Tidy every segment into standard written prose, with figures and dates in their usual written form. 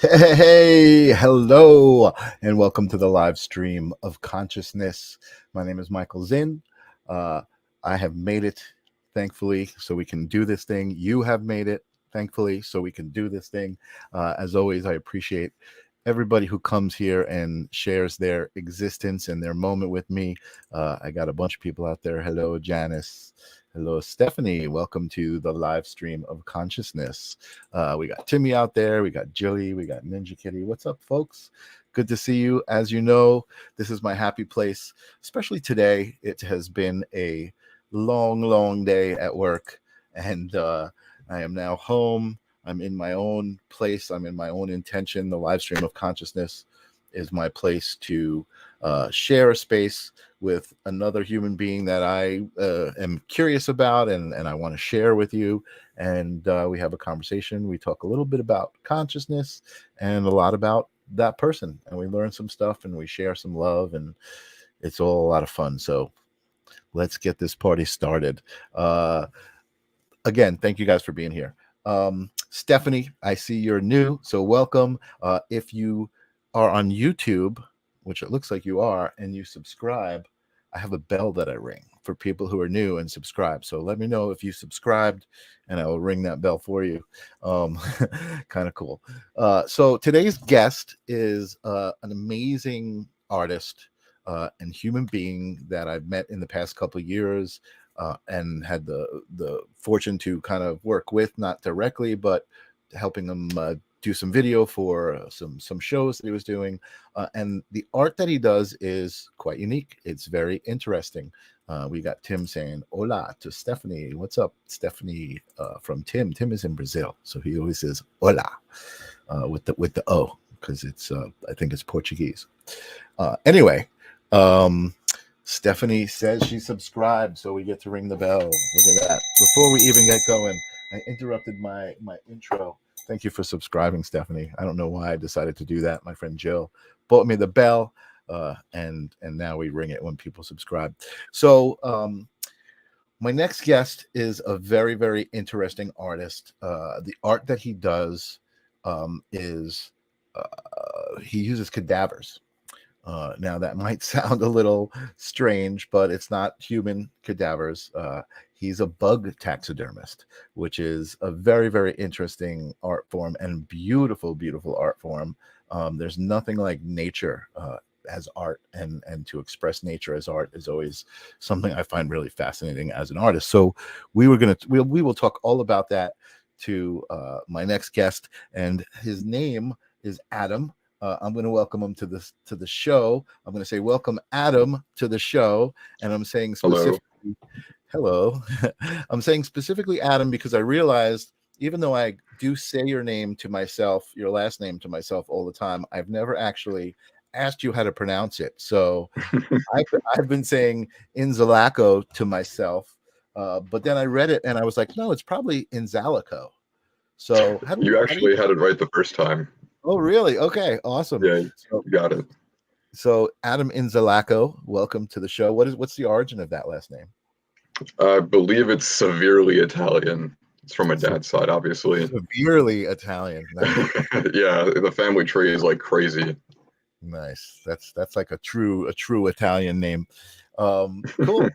Hey, hello, and welcome to the live stream of consciousness. My name is Michael Zinn. Uh, I have made it, thankfully, so we can do this thing. You have made it, thankfully, so we can do this thing. As always, I appreciate everybody who comes here and shares their existence and their moment with me. I got a bunch of people out there. Hello, Janice. Hello, Stephanie. Welcome to the live stream of consciousness. We got Timmy out there. We got Jilly. We got Ninja Kitty. What's up, folks? Good to see you. As you know, this is my happy place, especially today. It has been a long, long day at work, and I am now home. I'm in my own place. I'm in my own intention. The live stream of consciousness is my place to share a space with another human being that I am curious about and I want to share with you. And we have a conversation. We talk a little bit about consciousness and a lot about that person. And we learn some stuff and we share some love, and it's all a lot of fun. So let's get this party started. Again, thank you guys for being here. Stephanie, I see you're new, so welcome. If you are on YouTube, which it looks like you are, and you subscribe, I have a bell that I ring for people who are new and subscribe. So let me know if you subscribed, and I will ring that bell for you. Kind of cool. So today's guest is an amazing artist and human being that I've met in the past couple of years. And had the fortune to kind of work with, not directly, but helping him do some video for some shows that he was doing. And the art that he does is quite unique. It's very interesting. We got Tim saying hola to Stephanie. What's up, Stephanie? From Tim. Tim is in Brazil, so he always says hola with the O, because it's I think it's Portuguese. Anyway. Stephanie says she subscribed, so we get to ring the bell. Look at that. Before we even get going, I interrupted my intro. Thank you for subscribing, Stephanie. I don't know why I decided to do that. My friend Jill bought me the bell, and now we ring it when people subscribe. So my next guest is a very, very interesting artist. The art that he does is he uses cadavers. Now that might sound a little strange, but it's not human cadavers. He's a bug taxidermist, which is a very, very interesting art form and beautiful, beautiful art form. There's nothing like nature as art, and to express nature as art is always something I find really fascinating as an artist. So we will talk all about that to my next guest, and his name is Adam. I'm going to welcome him to the show. I'm going to say welcome Adam to the show, and I'm saying specifically hello. I'm saying specifically Adam because I realized, even though I do say your name to myself, your last name to myself all the time, I've never actually asked you how to pronounce it. So I've been saying Inzalaco to myself, but then I read it and I was like, no, it's probably Inzalaco. So you actually had it right the first time. Oh, really? Okay, awesome. Yeah, you got it. So Adam Inzalaco, welcome to the show. What's the origin of that last name? I believe it's severely Italian. It's from my dad's side, obviously. Severely Italian. Nice. Yeah, the family tree is like crazy. Nice. That's like a true Italian name. Cool.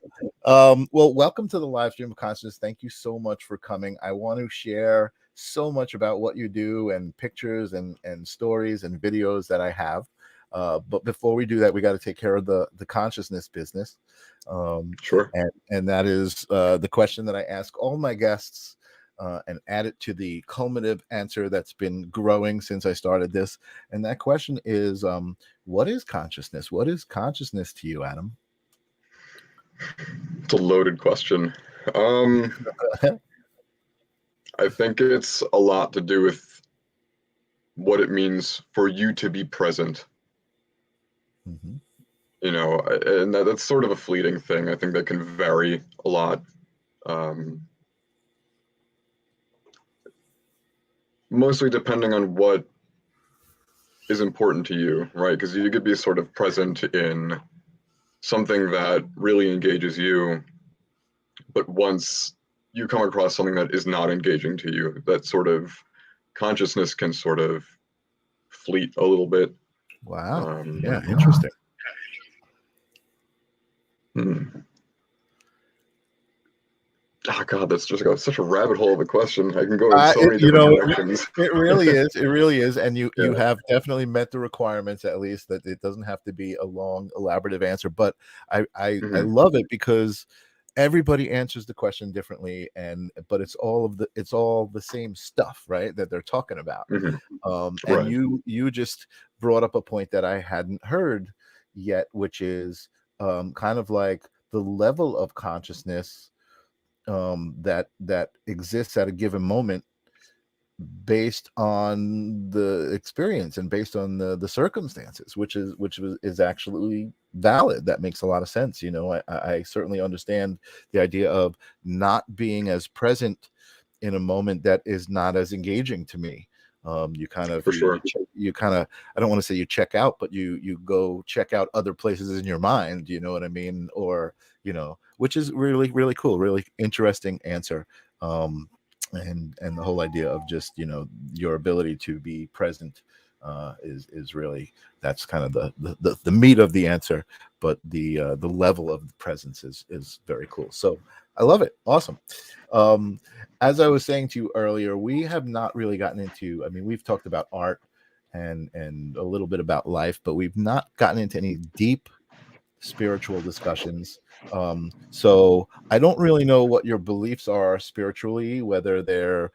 Well, welcome to the live stream of consciousness. Thank you so much for coming. I want to share so much about what you do and pictures and stories and videos that I have. But before we do that, we got to take care of the consciousness business. Sure. And that is the question that I ask all my guests, and add it to the culminative answer that's been growing since I started this. And that question is, what is consciousness? What is consciousness to you, Adam? It's a loaded question. I think it's a lot to do with what it means for you to be present. Mm-hmm. You know, and that's sort of a fleeting thing. I think that can vary a lot. Mostly depending on what is important to you, right? Because you could be sort of present in something that really engages you, but once you come across something that is not engaging to you, that sort of consciousness can sort of fleet a little bit. Wow. Yeah, interesting. Oh God, that's just such a rabbit hole of a question. I can go in so many You different know, directions. it really is. It really is. And you Yeah. have definitely met the requirements, at least, that it doesn't have to be a long, elaborative answer. But I love it because everybody answers the question differently, but it's all the same stuff, right? That they're talking about. And Right. you just brought up a point that I hadn't heard yet, which is kind of like the level of consciousness that exists at a given moment based on the experience and based on the circumstances, which is actually valid. That makes a lot of sense. I certainly understand the idea of not being as present in a moment that is not as engaging to me. You kind of For sure. you kind of, I don't want to say you check out, but you go check out other places in your mind, you know what I mean? Or which is really, really cool, really interesting answer. And the whole idea of just your ability to be present is really, that's kind of the meat of the answer. But the level of the presence is very cool. So I love it. Awesome. As I was saying to you earlier, we have not really gotten into, I mean, we've talked about art and a little bit about life, but we've not gotten into any deep spiritual discussions. So I don't really know what your beliefs are spiritually, whether they're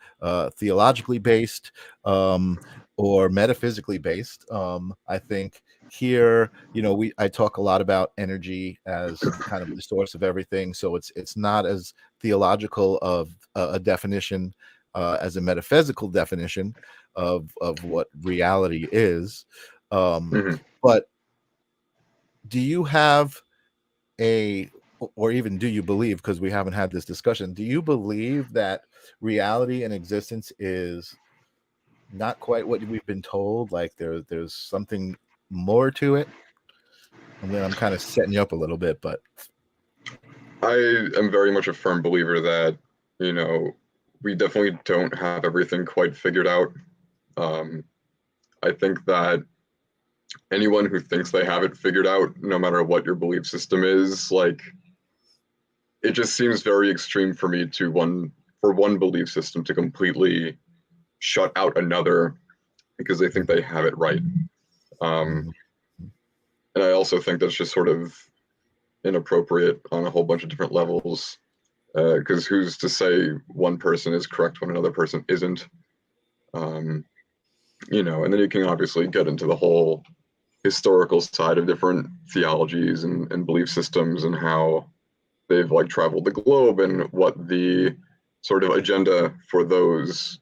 theologically based or metaphysically based. I think here, I talk a lot about energy as kind of the source of everything. So it's not as theological of a definition as a metaphysical definition of what reality is. But do you have or even do you believe, because we haven't had this discussion, do you believe that reality and existence is not quite what we've been told, like there's something more to it? I'm kind of setting you up a little bit, but I am very much a firm believer that, we definitely don't have everything quite figured out. I think that anyone who thinks they have it figured out, no matter what your belief system is, like, it just seems very extreme for me for one belief system to completely shut out another because they think they have it right. And I also think that's just sort of inappropriate on a whole bunch of different levels. Because who's to say one person is correct when another person isn't? And then you can obviously get into the whole historical side of different theologies and belief systems and how they've like traveled the globe and what the sort of agenda for those,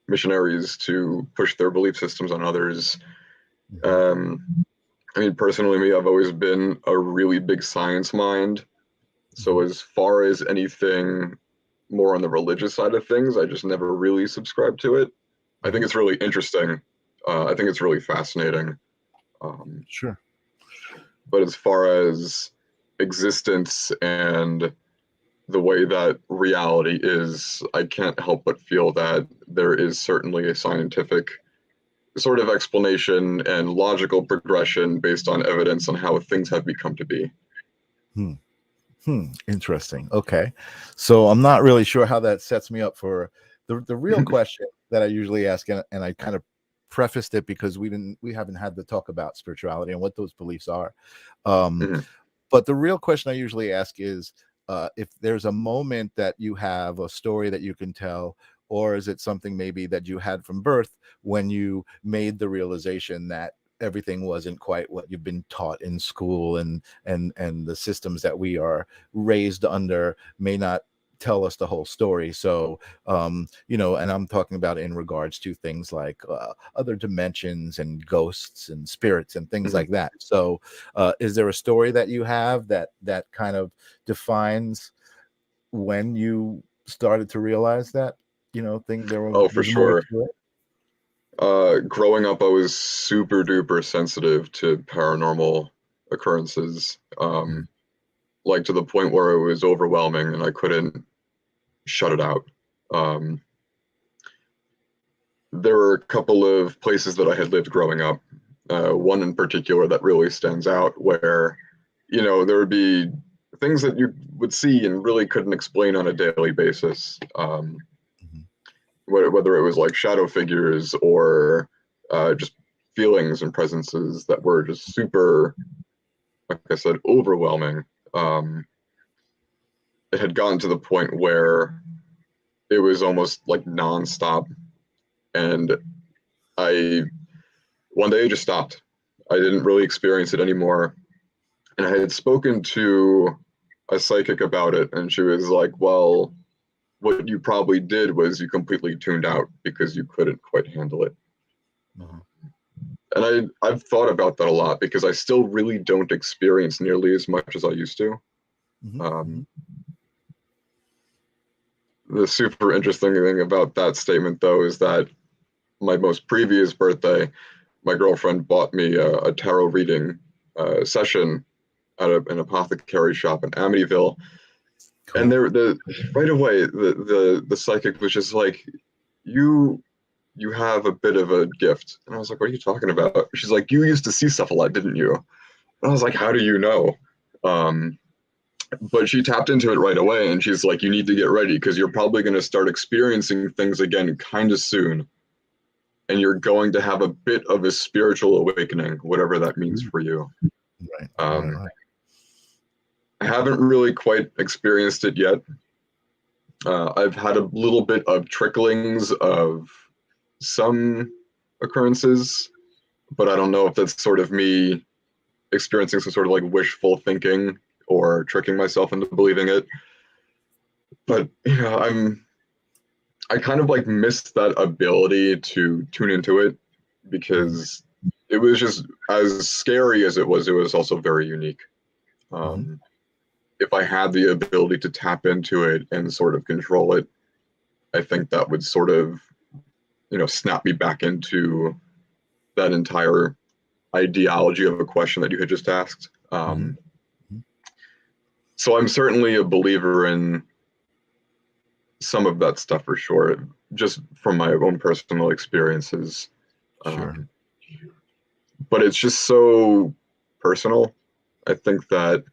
missionaries to push their belief systems on others. I mean, personally, I've always been a really big science mind. So as far as anything more on the religious side of things, I just never really subscribed to it. I think it's really interesting. I think it's really fascinating. Sure. But as far as existence and the way that reality is, I can't help but feel that there is certainly a scientific sort of explanation and logical progression based on evidence on how things have become to be. Interesting. Okay. So I'm not really sure how that sets me up for the real question that I usually ask, and I kind of prefaced it because we haven't had to talk about spirituality and what those beliefs are. But the real question I usually ask is if there's a moment that you have, a story that you can tell, or is it something maybe that you had from birth when you made the realization that everything wasn't quite what you've been taught in school, and the systems that we are raised under may not tell us the whole story. So and I'm talking about in regards to things like other dimensions and ghosts and spirits and things like that. So is there a story that you have that kind of defines when you started to realize that thing For there's more sure. to it? Growing up, I was super duper sensitive to paranormal occurrences, like to the point where it was overwhelming and I couldn't shut it out. there were a couple of places that I had lived growing up. One in particular that really stands out where, there would be things that you would see and really couldn't explain on a daily basis. Mhm. Whether it was like shadow figures or just feelings and presences that were just super, like I said, overwhelming. Um, it had gotten to the point where it was almost like nonstop. And I, one day, I just stopped. I didn't really experience it anymore. And I had spoken to a psychic about it, and she was like, well, what you probably did was you completely tuned out because you couldn't quite handle it. Mhm. And I've thought about that a lot because I still really don't experience nearly as much as I used to. Mhm. Um, the super interesting thing about that statement, though, is that my most previous birthday, my girlfriend bought me a tarot reading session at an apothecary shop in Amityville. And Cool. right away, the psychic was just like, you you have a bit of a gift. And I was like, what are you talking about? She's like, you used to see stuff a lot, didn't you? And I was like, how do you know? Um, but she tapped into it right away, and she's like, you need to get ready because you're probably going to start experiencing things again kind of soon, and you're going to have a bit of a spiritual awakening, whatever that means Mhm. for you. Right. Right. um, Right. I haven't really quite experienced it yet. I've had a little bit of tricklings of some occurrences, but I don't know if that's sort of me experiencing some sort of like wishful thinking or tricking myself into believing it. But I kind of like missed that ability to tune into it Mhm. because it was just as scary as it was also very unique. Mhm. Um, if I had the ability to tap into it and sort of control it, I think that would sort of, snap me back into that entire ideology of a question that you had just asked. Mhm. Mhm. So I'm certainly a believer in some of that stuff for sure, just from my own personal experiences. Sure. Um, but it's just so personal. I think that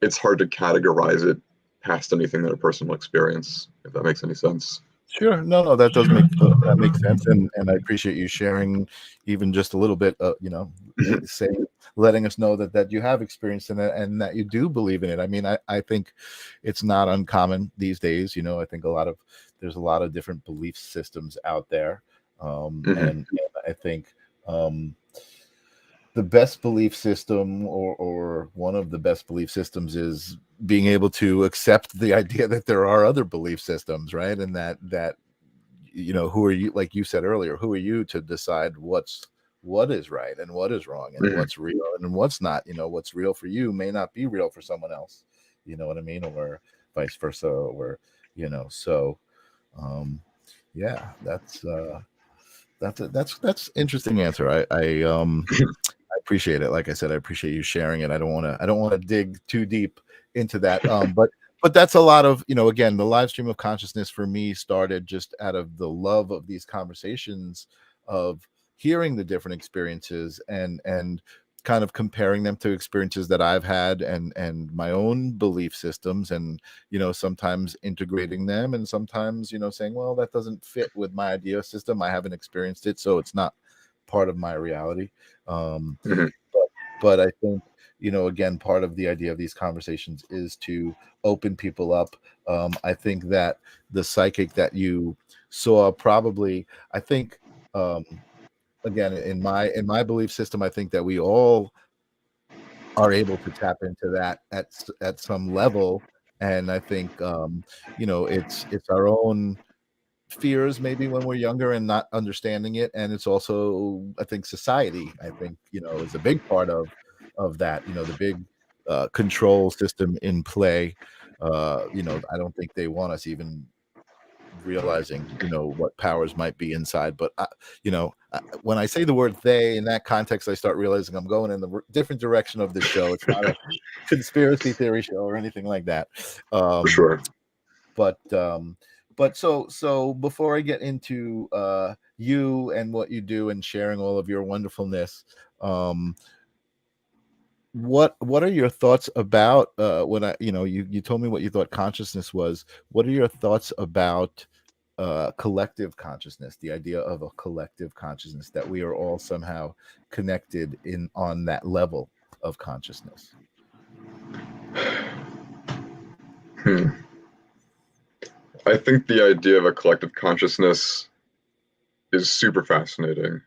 it's hard to categorize it past anything that a personal experience, if that makes any sense. Sure. No, no, that does make that makes sense, and I appreciate you sharing even just a little bit. Saying, letting us know that you have experienced in it and that you do believe in it. I mean, I think it's not uncommon these days. I think there's a lot of different belief systems out there, Mm-hmm. and I think um, the best belief system or one of the best belief systems is being able to accept the idea that there are other belief systems, right? And that who are you, like you said earlier, who are you to decide what is right and what is wrong and Mm-hmm. what's real and what's not. What's real for you may not be real for someone else, you know what I mean, or vice versa, or so um yeah, that's interesting answer. I appreciate it. Like I said, I appreciate you sharing it. I don't want to dig too deep into that. But that's a lot of, again, the live stream of consciousness for me started just out of the love of these conversations, of hearing the different experiences and kind of comparing them to experiences that I've had and my own belief systems, and sometimes integrating them, and sometimes saying, well, that doesn't fit with my idea system. I haven't experienced it, so it's not part of my reality. um, Mm-hmm. but, but I think, again, part of the idea of these conversations is to open people up. I think that the psychic that you saw probably, I think, um, again, in my belief system, I think that we all are able to tap into that at some level. And I think, it's our own fears maybe when we're younger and not understanding it, and it's also, I think, society, I think, is a big part of that, the big control system in play. I don't think they want us even realizing what powers might be inside, but when I say the word they in that context, I start realizing I'm going in the different direction of the show. It's not a conspiracy theory show or anything like that. For um sure. but but so before I get into you and what you do and sharing all of your wonderfulness, um, what are your thoughts about when I, you told me what you thought consciousness was. What are your thoughts about collective consciousness, the idea of a collective consciousness, that we are all somehow connected in on that level of consciousness? Hmm. I think the idea of a collective consciousness is super fascinating.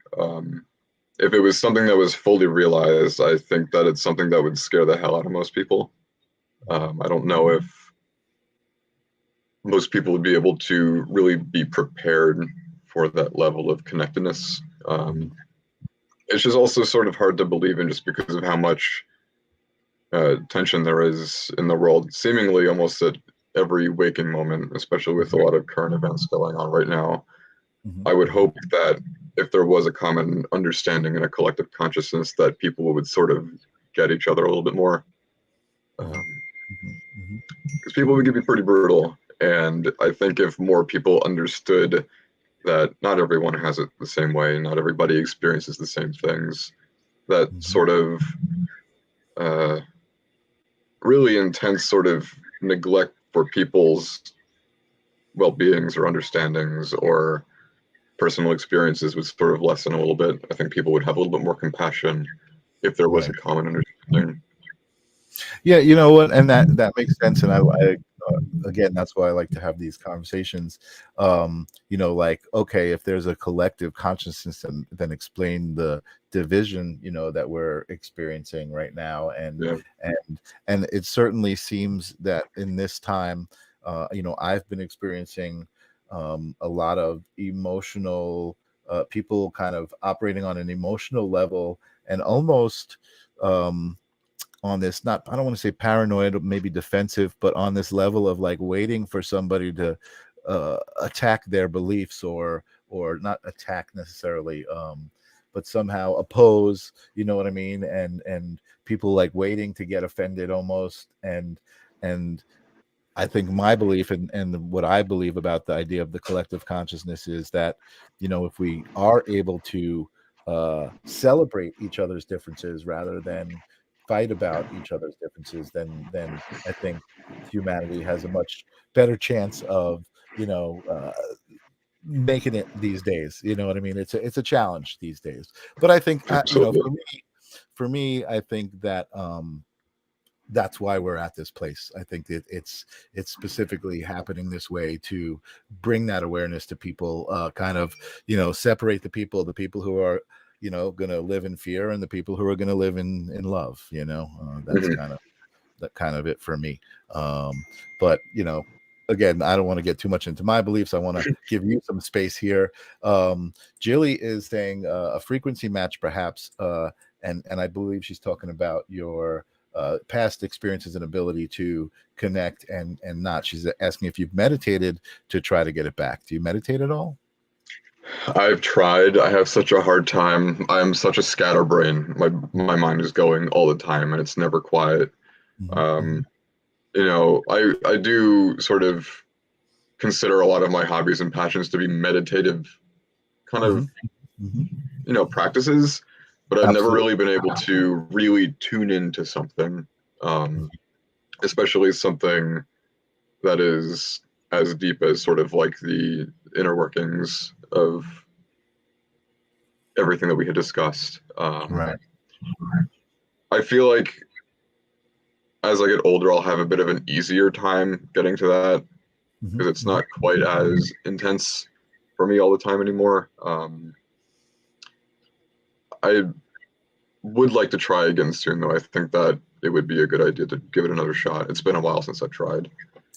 If it was something that was fully realized, I think that it's something that would scare the hell out of most people. I don't know if most people would be able to really be prepared for that level of connectedness. It's just also sort of hard to believe in just because of how much tension there is in the world, seemingly almost at every waking moment, especially with a lot of current events going on right now. Mm-hmm. I would hope that if there was a common understanding and a collective consciousness, that people would sort of get each other a little bit more. Mm-hmm. Because people would be pretty brutal. And I think if more people understood that not everyone has it the same way, not everybody experiences the same things, that Mm-hmm. sort of uh, really intense sort of neglect for people's well-beings or understandings or personal experiences would sort of lessen a little bit. I think people would have a little bit more compassion if there was Right. a common understanding. Yeah, you know what, and that makes sense, and I again, that's why I like to have these conversations. Like, okay, if there's a collective consciousness, and then explain the division, that we're experiencing right now, Yeah. and it certainly seems that in this time, I've been experiencing a lot of emotional people kind of operating on an emotional level, and almost on this, not, I don't want to say paranoid or maybe defensive, but on this level of like waiting for somebody to attack their beliefs, or not attack necessarily, but somehow oppose, you know what I mean, and people like waiting to get offended almost. And I think my belief, and what I believe about the idea of the collective consciousness, is that, if we are able to celebrate each other's differences rather than fight about each other's differences, then I think humanity has a much better chance of, making it these days. You know what I mean? It's a challenge these days, but I think Absolutely. for me, I think that that's why we're at this place. I think that it's specifically happening this way to bring that awareness to people, kind of, separate the people who are, going to live in fear, and the people who are going to live in love. That's Mhm. kind of it for me. But again, I don't want to get too much into my beliefs. I want to give you some space here. Jilly is saying a frequency match, perhaps, and I believe she's talking about your past experiences and ability to connect, and not. She's asking if you've meditated to try to get it back. Do you meditate at all? I've tried. I have such a hard time. I'm such a scatterbrain. My mind is going all the time, and it's never quiet. Mm-hmm. Um, I do sort of consider a lot of my hobbies and passions to be meditative kind Mm-hmm. of Mm-hmm. practices, but I've never Absolutely. really been able to really tune into something, um, especially something that is as deep as sort of like the inner workings of everything that we had discussed. Right. I feel like as I get older, I'll have a bit of an easier time getting to that Mm-hmm. because it's Mm-hmm. not quite as intense for me all the time anymore. I would like to try again soon, though. I think that it would be a good idea to give it another shot. It's been a while since I tried.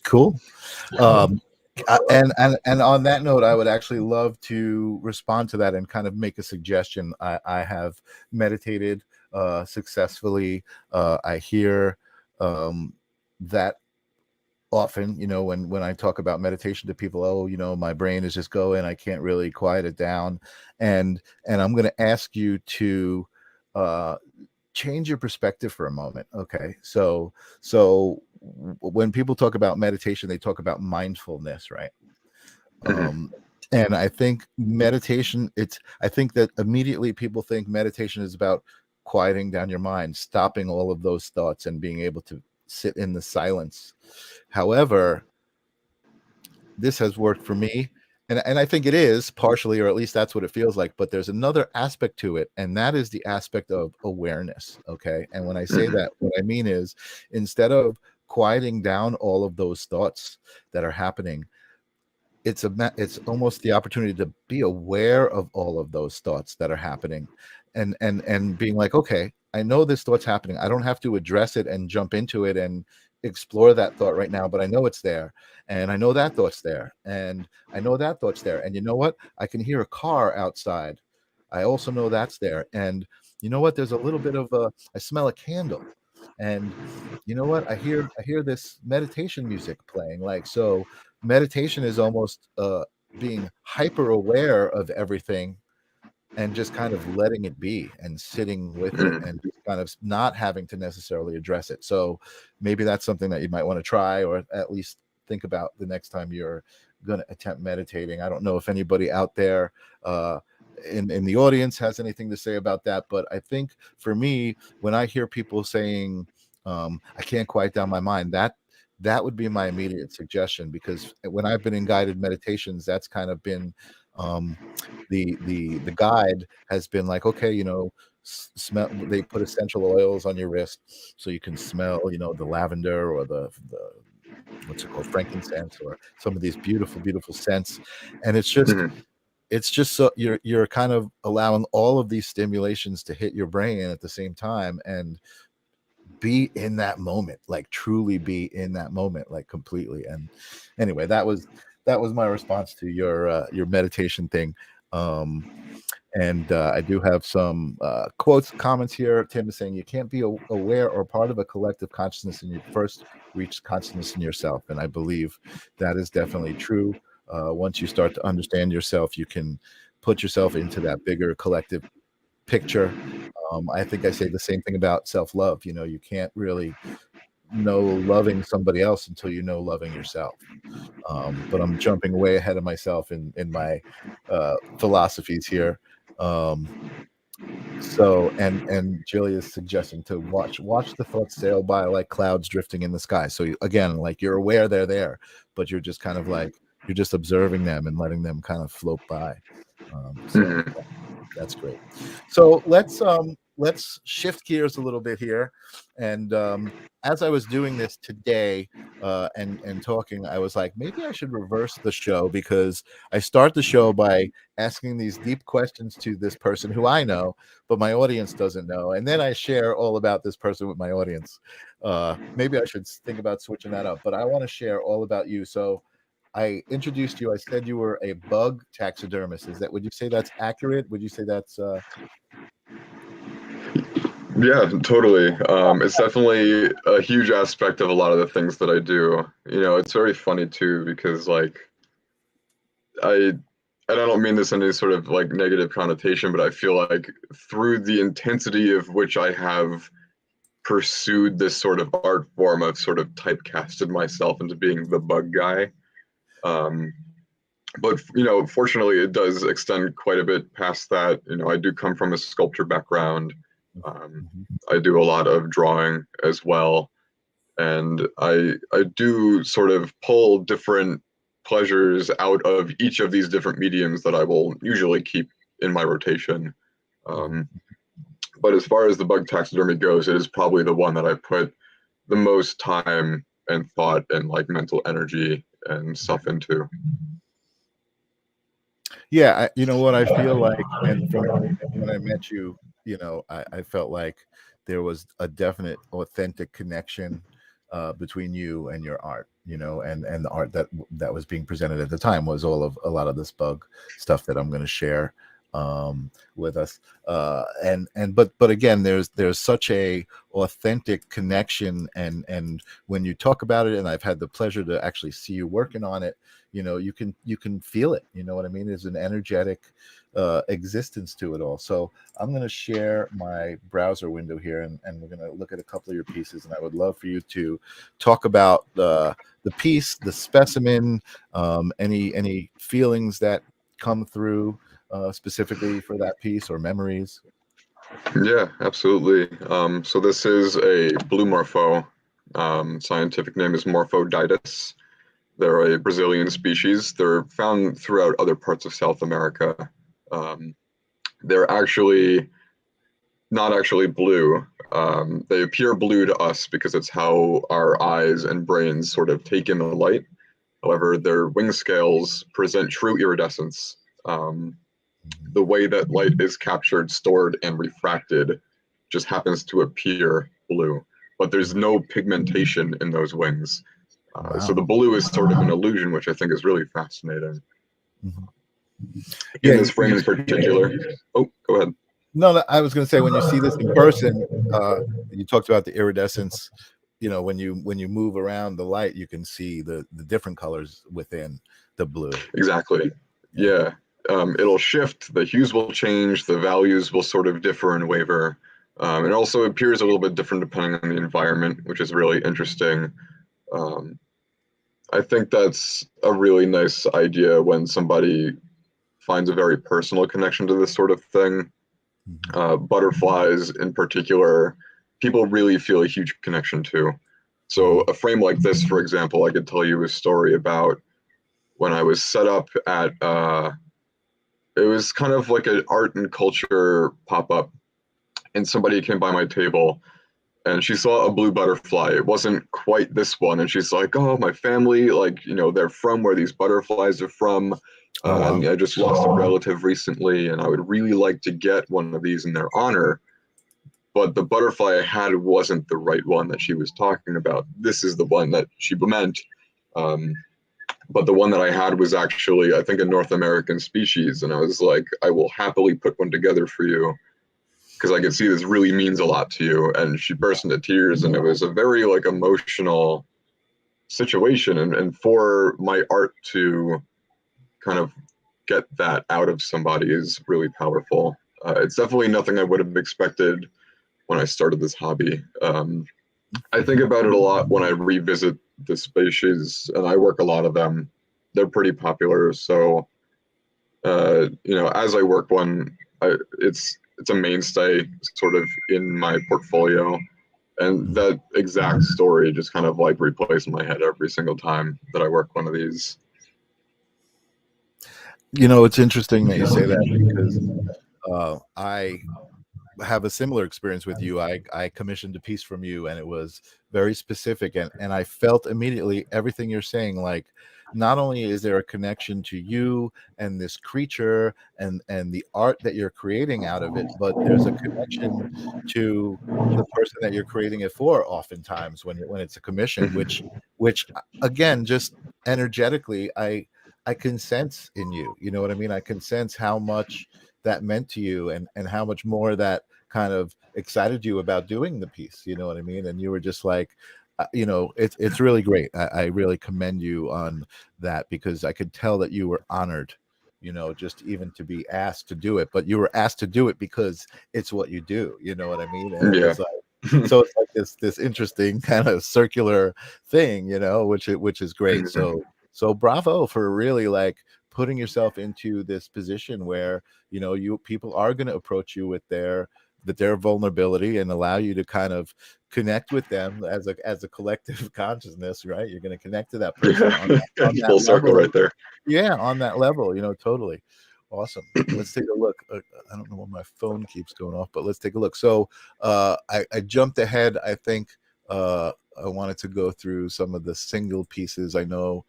Cool. Um, and on that note, I would actually love to respond to that and kind of make a suggestion. I have meditated successfully. I hear that often, when I talk about meditation to people, oh, my brain is just going, I can't really quiet it down. And I'm going to ask you to uh, change your perspective for a moment. Okay, so when people talk about meditation, they talk about mindfulness, right? Mhm. And I think meditation, I think that immediately people think meditation is about quieting down your mind, stopping all of those thoughts and being able to sit in the silence. However, this has worked for me. And I think it is partially, or at least that's what it feels like. But there's another aspect to it, and that is the aspect of awareness. Okay. And when I say Mhm. that, what I mean is instead of quieting down all of those thoughts that are happening, it's almost the opportunity to be aware of all of those thoughts that are happening, and being like, okay, I know this thought's happening. I don't have to address it and jump into it and explore that thought right now, but I know it's there, and I know that thought's there, and I know that thought's there, and you know what, I can hear a car outside. I also know that's there, and you know what, there's a little bit of a, I smell a candle, and you know what, I hear this meditation music playing. Like, so meditation is almost being hyper aware of everything and just kind of letting it be and sitting with it Mhm. and just kind of not having to necessarily address it. So maybe that's something that you might want to try, or at least think about the next time you're going to attempt meditating. I don't know if anybody out there uh, in the audience has anything to say about that, but I think for me, when I hear people saying, I can't quiet down my mind, that would be my immediate suggestion, because when I've been in guided meditations, that's kind of been um, the guide has been like, okay, you know, smell, they put essential oils on your wrist so you can smell, you know, the lavender or the what's it called, frankincense, or some of these beautiful scents. And Mhm. it's just so you're kind of allowing all of these stimulations to hit your brain at the same time and be in that moment, like truly be in that moment, like completely. And anyway, that was my response to your meditation thing. um and I do have some quotes, comments here. Tim is saying you can't be aware or part of a collective consciousness and you first reach consciousness in yourself. And I believe that is definitely true. Once you start to understand yourself, you can put yourself into that bigger collective picture. I think I say the same thing about self-love. You know, you can't really know loving somebody else until you know loving yourself. But I'm jumping way ahead of myself in my philosophies here. Um, so and Julie is suggesting to watch the thoughts sail by like clouds drifting in the sky. So again, like you're aware they're there, but you're just kind of like you're just observing them and letting them kind of float by. So Mhm. that's great. So let's shift gears a little bit here. And as I was doing this today and talking, I was like, maybe I should reverse the show, because I start the show by asking these deep questions to this person who I know, but my audience doesn't know, and then I share all about this person with my audience. Maybe I should think about switching that up, but I want to share all about you. So I introduced you. I said you were a bug taxidermist. Is that, would you say that's accurate? Would you say that's Yeah, totally. It's definitely a huge aspect of a lot of the things that I do. You know, it's very funny too because like I and I don't mean this in any sort of like negative connotation, but I feel like through the intensity of which I have pursued this sort of art form, I've sort of typecasted myself into being the bug guy. Um, but you know, fortunately, it does extend quite a bit past that. You know, I do come from a sculpture background. Um, Mhm. I do a lot of drawing as well, and I do sort of pull different pleasures out of each of these different mediums that I will usually keep in my rotation. Mhm. Um, but as far as the bug taxidermy goes, it is probably the one that I put the most time and thought and like mental energy and stuff into. Yeah, you know what I feel like, and from when I met you, you know, I felt like there was a definite authentic connection between you and your art, you know, and the art that was being presented at the time was all of a lot of this bug stuff that I'm going to share with us. And but again, there's such a authentic connection, and when you talk about it, and I've had the pleasure to actually see you working on it, you know, you can feel it, you know what I mean? There's an energetic existence to it all. So I'm going to share my browser window here, and we're going to look at a couple of your pieces. And I would love for you to talk about the piece, the specimen, any feelings that come through specifically for that piece, or memories. Yeah, absolutely. So this is a blue morpho. Scientific name is Morphoditis. They're a Brazilian species. They're found throughout other parts of South America. They're actually not actually blue. They appear blue to us because it's how our eyes and brains sort of take in the light. However, their wing scales present true iridescence. The way that light is captured, stored, and refracted just happens to appear blue, but there's no pigmentation in those wings. Wow. So the blue is sort of an illusion, which I think is really fascinating. Mm-hmm. In this frame in particular. Oh, go ahead. No, I was going to say, when you see this in person, you talked about the iridescence. You know, when you move around the light, you can see the different colors within the blue. Exactly. Yeah. It'll shift. The hues will change. The values will sort of differ and waver. It also appears a little bit different depending on the environment, which is really interesting. I think that's a really nice idea when somebody finds a very personal connection to this sort of thing. Butterflies in particular, people really feel a huge connection to. So a frame like this, for example, I could tell you a story about when I was set up at, it was kind of like an art and culture pop-up, and somebody came by my table and she saw a blue butterfly. It wasn't quite this one, and she's like, "Oh, my family, like, you know, they're from where these butterflies are from. And I just lost a relative recently, and I would really like to get one of these in their honor. But the butterfly I had wasn't the right one that she was talking about. This is the one that she meant. But the one that I had was actually, I think, a North American species. And I was like, I will happily put one together for you, because I could see this really means a lot to you." And she burst into tears, and it was a very like emotional situation. And for my art to kind of get that out of somebody is really powerful. It's definitely nothing I would have expected when I started this hobby. I think about it a lot when I revisit the species, and I work a lot of them. They're pretty popular, so you know, as I work one, it's a mainstay sort of in my portfolio, and that exact story just kind of like replays in my head every single time that I work one of these. You know, it's interesting that you say that, because I have a similar experience with you. I commissioned a piece from you, and it was very specific, and I felt immediately everything you're saying. Like, not only is there a connection to you and this creature and the art that you're creating out of it, but there's a connection to the person that you're creating it for, oftentimes when it's a commission, which again, just energetically, I can sense in you. You know what I mean? I can sense how much that meant to you, and how much more that kind of excited you about doing the piece. You know what I mean? And you were just like, you know, it's really great. I really commend you on that, because I could tell that you were honored, you know, just even to be asked to do it. But you were asked to do it because it's what you do. You know what I mean? And it Yeah. was like, so it's like this interesting kind of circular thing, you know, which is great. So bravo for really like putting yourself into this position where, you know, people are going to approach you with their vulnerability, and allow you to kind of connect with them as a collective consciousness, right? You're going to connect to that person on that Full circle level. right there. Yeah, on that level, you know, totally. Awesome. Let's take a look. I don't know why my phone keeps going off, but let's take a look. So I jumped ahead. I think I wanted to go through some of the single pieces. I know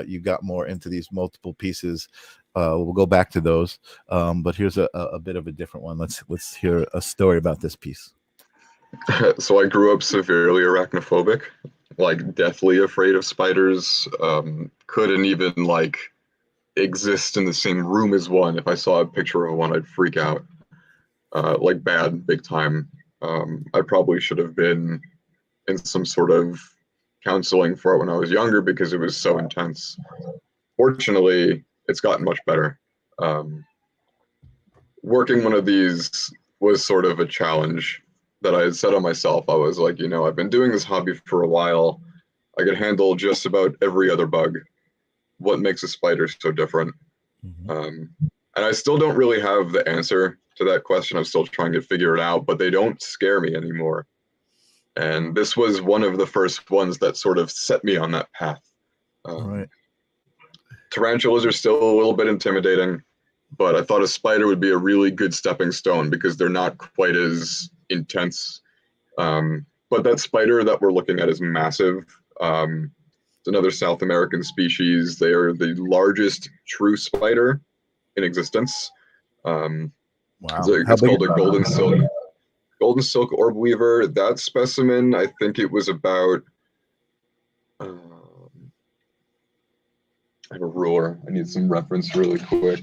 you got more into these multiple pieces. We'll go back to those. But here's a bit of a different one. Let's hear a story about this piece. So I grew up severely arachnophobic, like deathly afraid of spiders. Couldn't even like exist in the same room as one. If I saw a picture of one, I'd freak out, like big time. I probably should have been in some sort of counseling for it when I was younger, because it was so intense. Fortunately, it's gotten much better. working one of these was sort of a challenge that I had set on myself. I was like, I've been doing this hobby for a while. I could handle just about every other bug. What makes a spider so different? And I still don't really have the answer to that question. I'm still trying to figure it out, but they don't scare me anymore. And this was one of the first ones that sort of set me on that path. Right. Tarantulas are still a little bit intimidating, but I thought a spider would be a really good stepping stone because they're not quite as intense. But that spider that we're looking at is massive. It's another South American species. They are the largest true spider in existence. Wow. It's called a golden silk orb weaver. That specimen, I think it was about. I have a ruler. I need some reference really quick.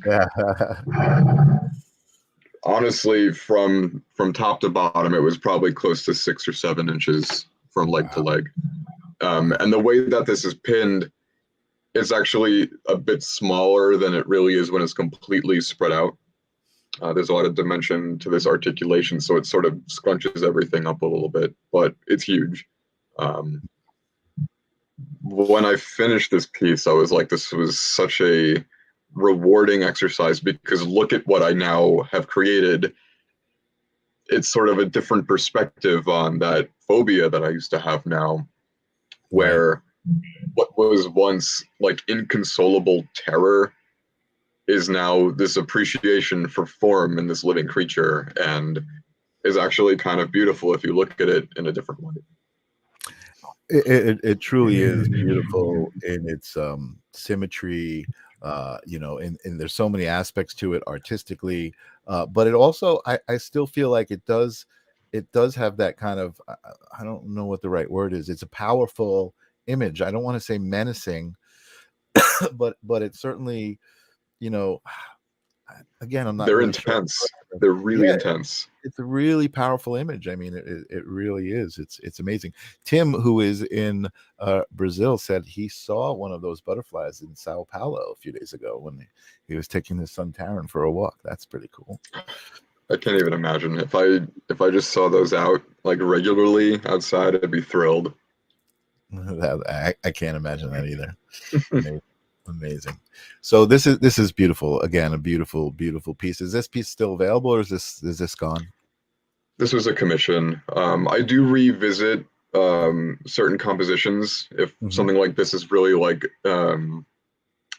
Honestly, from top to bottom, it was probably close to 6 or 7 inches from leg to leg. And the way that this is pinned, it's actually a bit smaller than it really is when it's completely spread out. There's a lot of dimension to this articulation, so it sort of scrunches everything up a little bit, but it's huge. When I finished this piece, I was like, this was such a rewarding exercise because look at what I now have created. It's sort of a different perspective on that phobia that I used to have now, where what was once like inconsolable terror is now this appreciation for form in this living creature, and is actually kind of beautiful if you look at it in a different way. It truly is beautiful in its symmetry, and there's so many aspects to it artistically, but it also I still feel like it does have that kind of, I don't know what the right word is. It's a powerful image. I don't want to say menacing, but it's certainly, again, I'm not They're really intense. Sure. They're really intense. It's a really powerful image. I mean, it really is. It's amazing. Tim, who is in Brazil, said he saw one of those butterflies in Sao Paulo a few days ago when he was taking his son Taryn for a walk. That's pretty cool. I can't even imagine if I just saw those out like regularly outside, I'd be thrilled. I can't imagine that either. Amazing. So this is beautiful. Again, a beautiful piece. Is this piece still available, or is this gone? This was a commission. I do revisit certain compositions if something like this is really like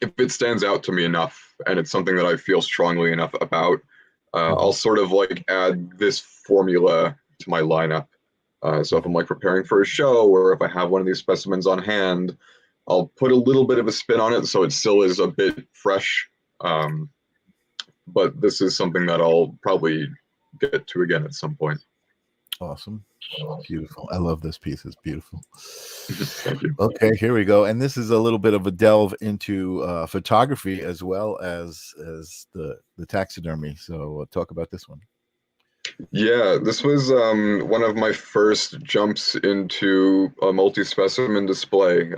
if it stands out to me enough and it's something that I feel strongly enough about, I'll sort of like add this formula to my lineup. So if I'm like preparing for a show, or if I have one of these specimens on hand, I'll put a little bit of a spin on it so it still is a bit fresh. But this is something that I'll probably get to again at some point. Awesome. Beautiful. I love this piece. It's beautiful. Thank you. Okay, here we go. And this is a little bit of a delve into photography as well as the taxidermy. So we'll talk about this one. Yeah, this was one of my first jumps into a multi-specimen display.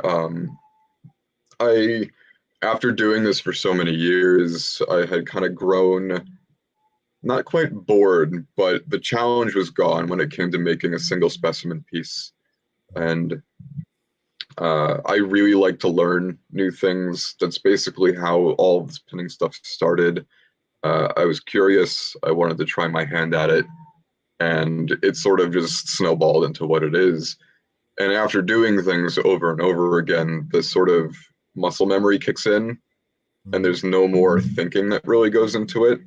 After doing this for so many years, I had kind of grown, not quite bored, but the challenge was gone when it came to making a single specimen piece. And I really like to learn new things. That's basically how all of this pinning stuff started. I was curious. I wanted to try my hand at it. And it sort of just snowballed into what it is. And after doing things over and over again, this sort of muscle memory kicks in, and there's no more thinking that really goes into it.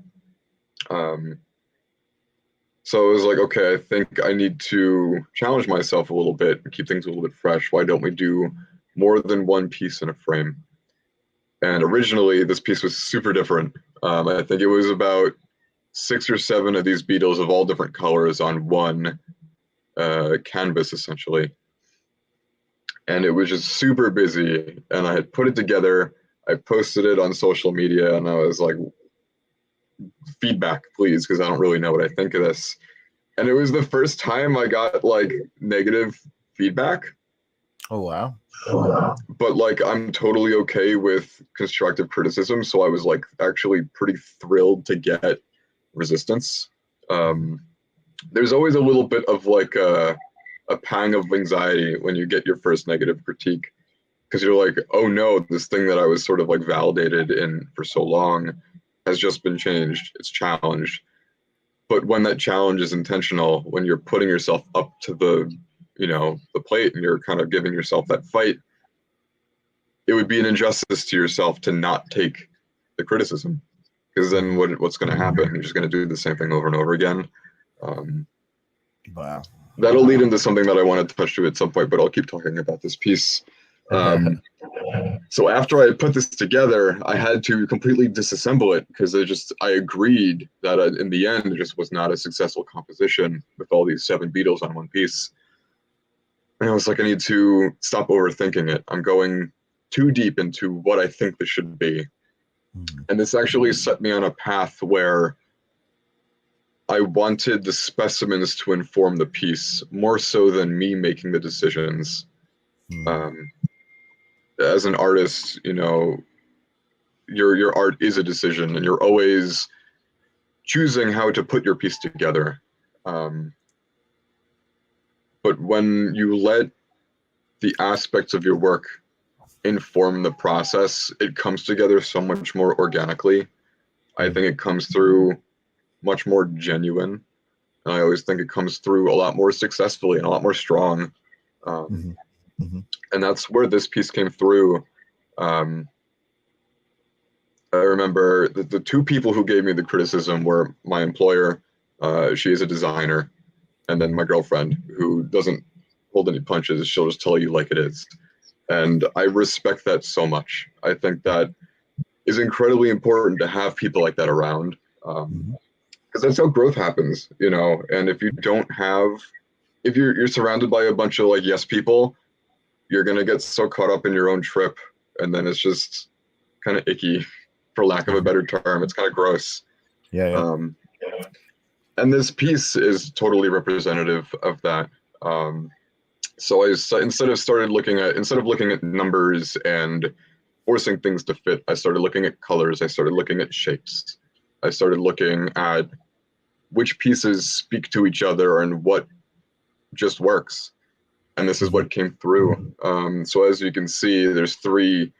So it was like, okay, I think I need to challenge myself a little bit and keep things a little bit fresh. Why don't we do more than one piece in a frame? And originally, this piece was super different. I think it was about 6 or 7 of these beetles of all different colors on one canvas, essentially. And it was just super busy. And I had put it together. I posted it on social media, and I was like, feedback, please, because I don't really know what I think of this. And it was the first time I got like negative feedback. Oh, wow. But like, I'm totally okay with constructive criticism. So I was like actually pretty thrilled to get resistance. There's always a little bit of like a pang of anxiety when you get your first negative critique, because you're like, oh no, this thing that I was sort of like validated in for so long has just been changed. It's challenged. But when that challenge is intentional, when you're putting yourself up to the, the plate and you're kind of giving yourself that fight, it would be an injustice to yourself to not take the criticism, because then what's going to happen? You're just going to do the same thing over and over again. Wow. That'll lead into something that I want to touch to at some point, but I'll keep talking about this piece. So after I put this together, I had to completely disassemble it, because I agreed that in the end, it just was not a successful composition with all these 7 beetles on one piece. And I was like, I need to stop overthinking it. I'm going too deep into what I think this should be. And this actually set me on a path where I wanted the specimens to inform the piece more so than me making the decisions. As an artist, your art is a decision, and you're always choosing how to put your piece together. But when you let the aspects of your work inform the process, it comes together so much more organically. I think it comes through much more genuine, and I always think it comes through a lot more successfully and a lot more strong. And that's where this piece came through. I remember the 2 people who gave me the criticism were my employer, she is a designer, and then my girlfriend, who doesn't hold any punches. She'll just tell you like it is. And I respect that so much. I think that is incredibly important to have people like that around, because that's how growth happens, and if you don't have, if you're surrounded by a bunch of like yes people, you're going to get so caught up in your own trip, and then it's just kind of icky, for lack of a better term. It's kind of gross. And this piece is totally representative of that. So instead of looking at numbers and forcing things to fit, I started looking at colors. I started looking at shapes. I started looking at which pieces speak to each other and what just works. And this is what came through. So as you can see, there's 3,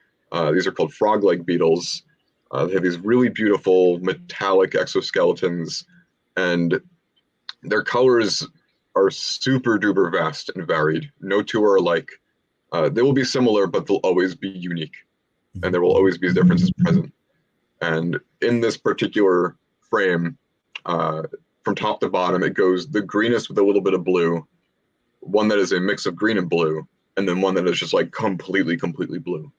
these are called frog-leg beetles. They have these really beautiful metallic exoskeletons, and their colors are super duper vast and varied. No 2 are alike. They will be similar, but they'll always be unique, and there will always be differences present. And in this particular frame, from top to bottom, it goes the greenest with a little bit of blue, one that is a mix of green and blue, and then one that is just like completely blue.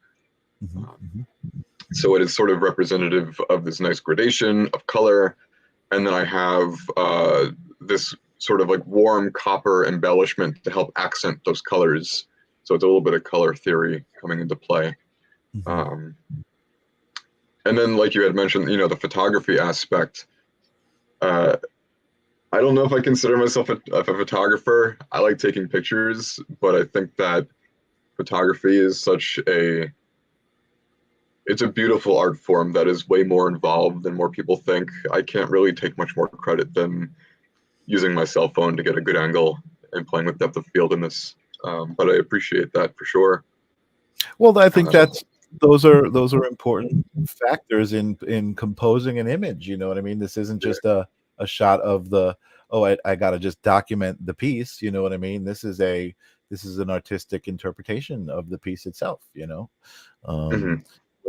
So it is sort of representative of this nice gradation of color. And then I have this sort of like warm copper embellishment to help accent those colors. So it's a little bit of color theory coming into play. And then, like you had mentioned, the photography aspect. I don't know if I consider myself a photographer. I like taking pictures, but I think that photography is it's a beautiful art form that is way more involved than more people think. I can't really take much more credit than using my cell phone to get a good angle and playing with depth of field in this. But I appreciate that for sure. Well, I think those are important factors in composing an image. You know what I mean? This isn't just a shot of I got to just document the piece. You know what I mean? This is an artistic interpretation of the piece itself.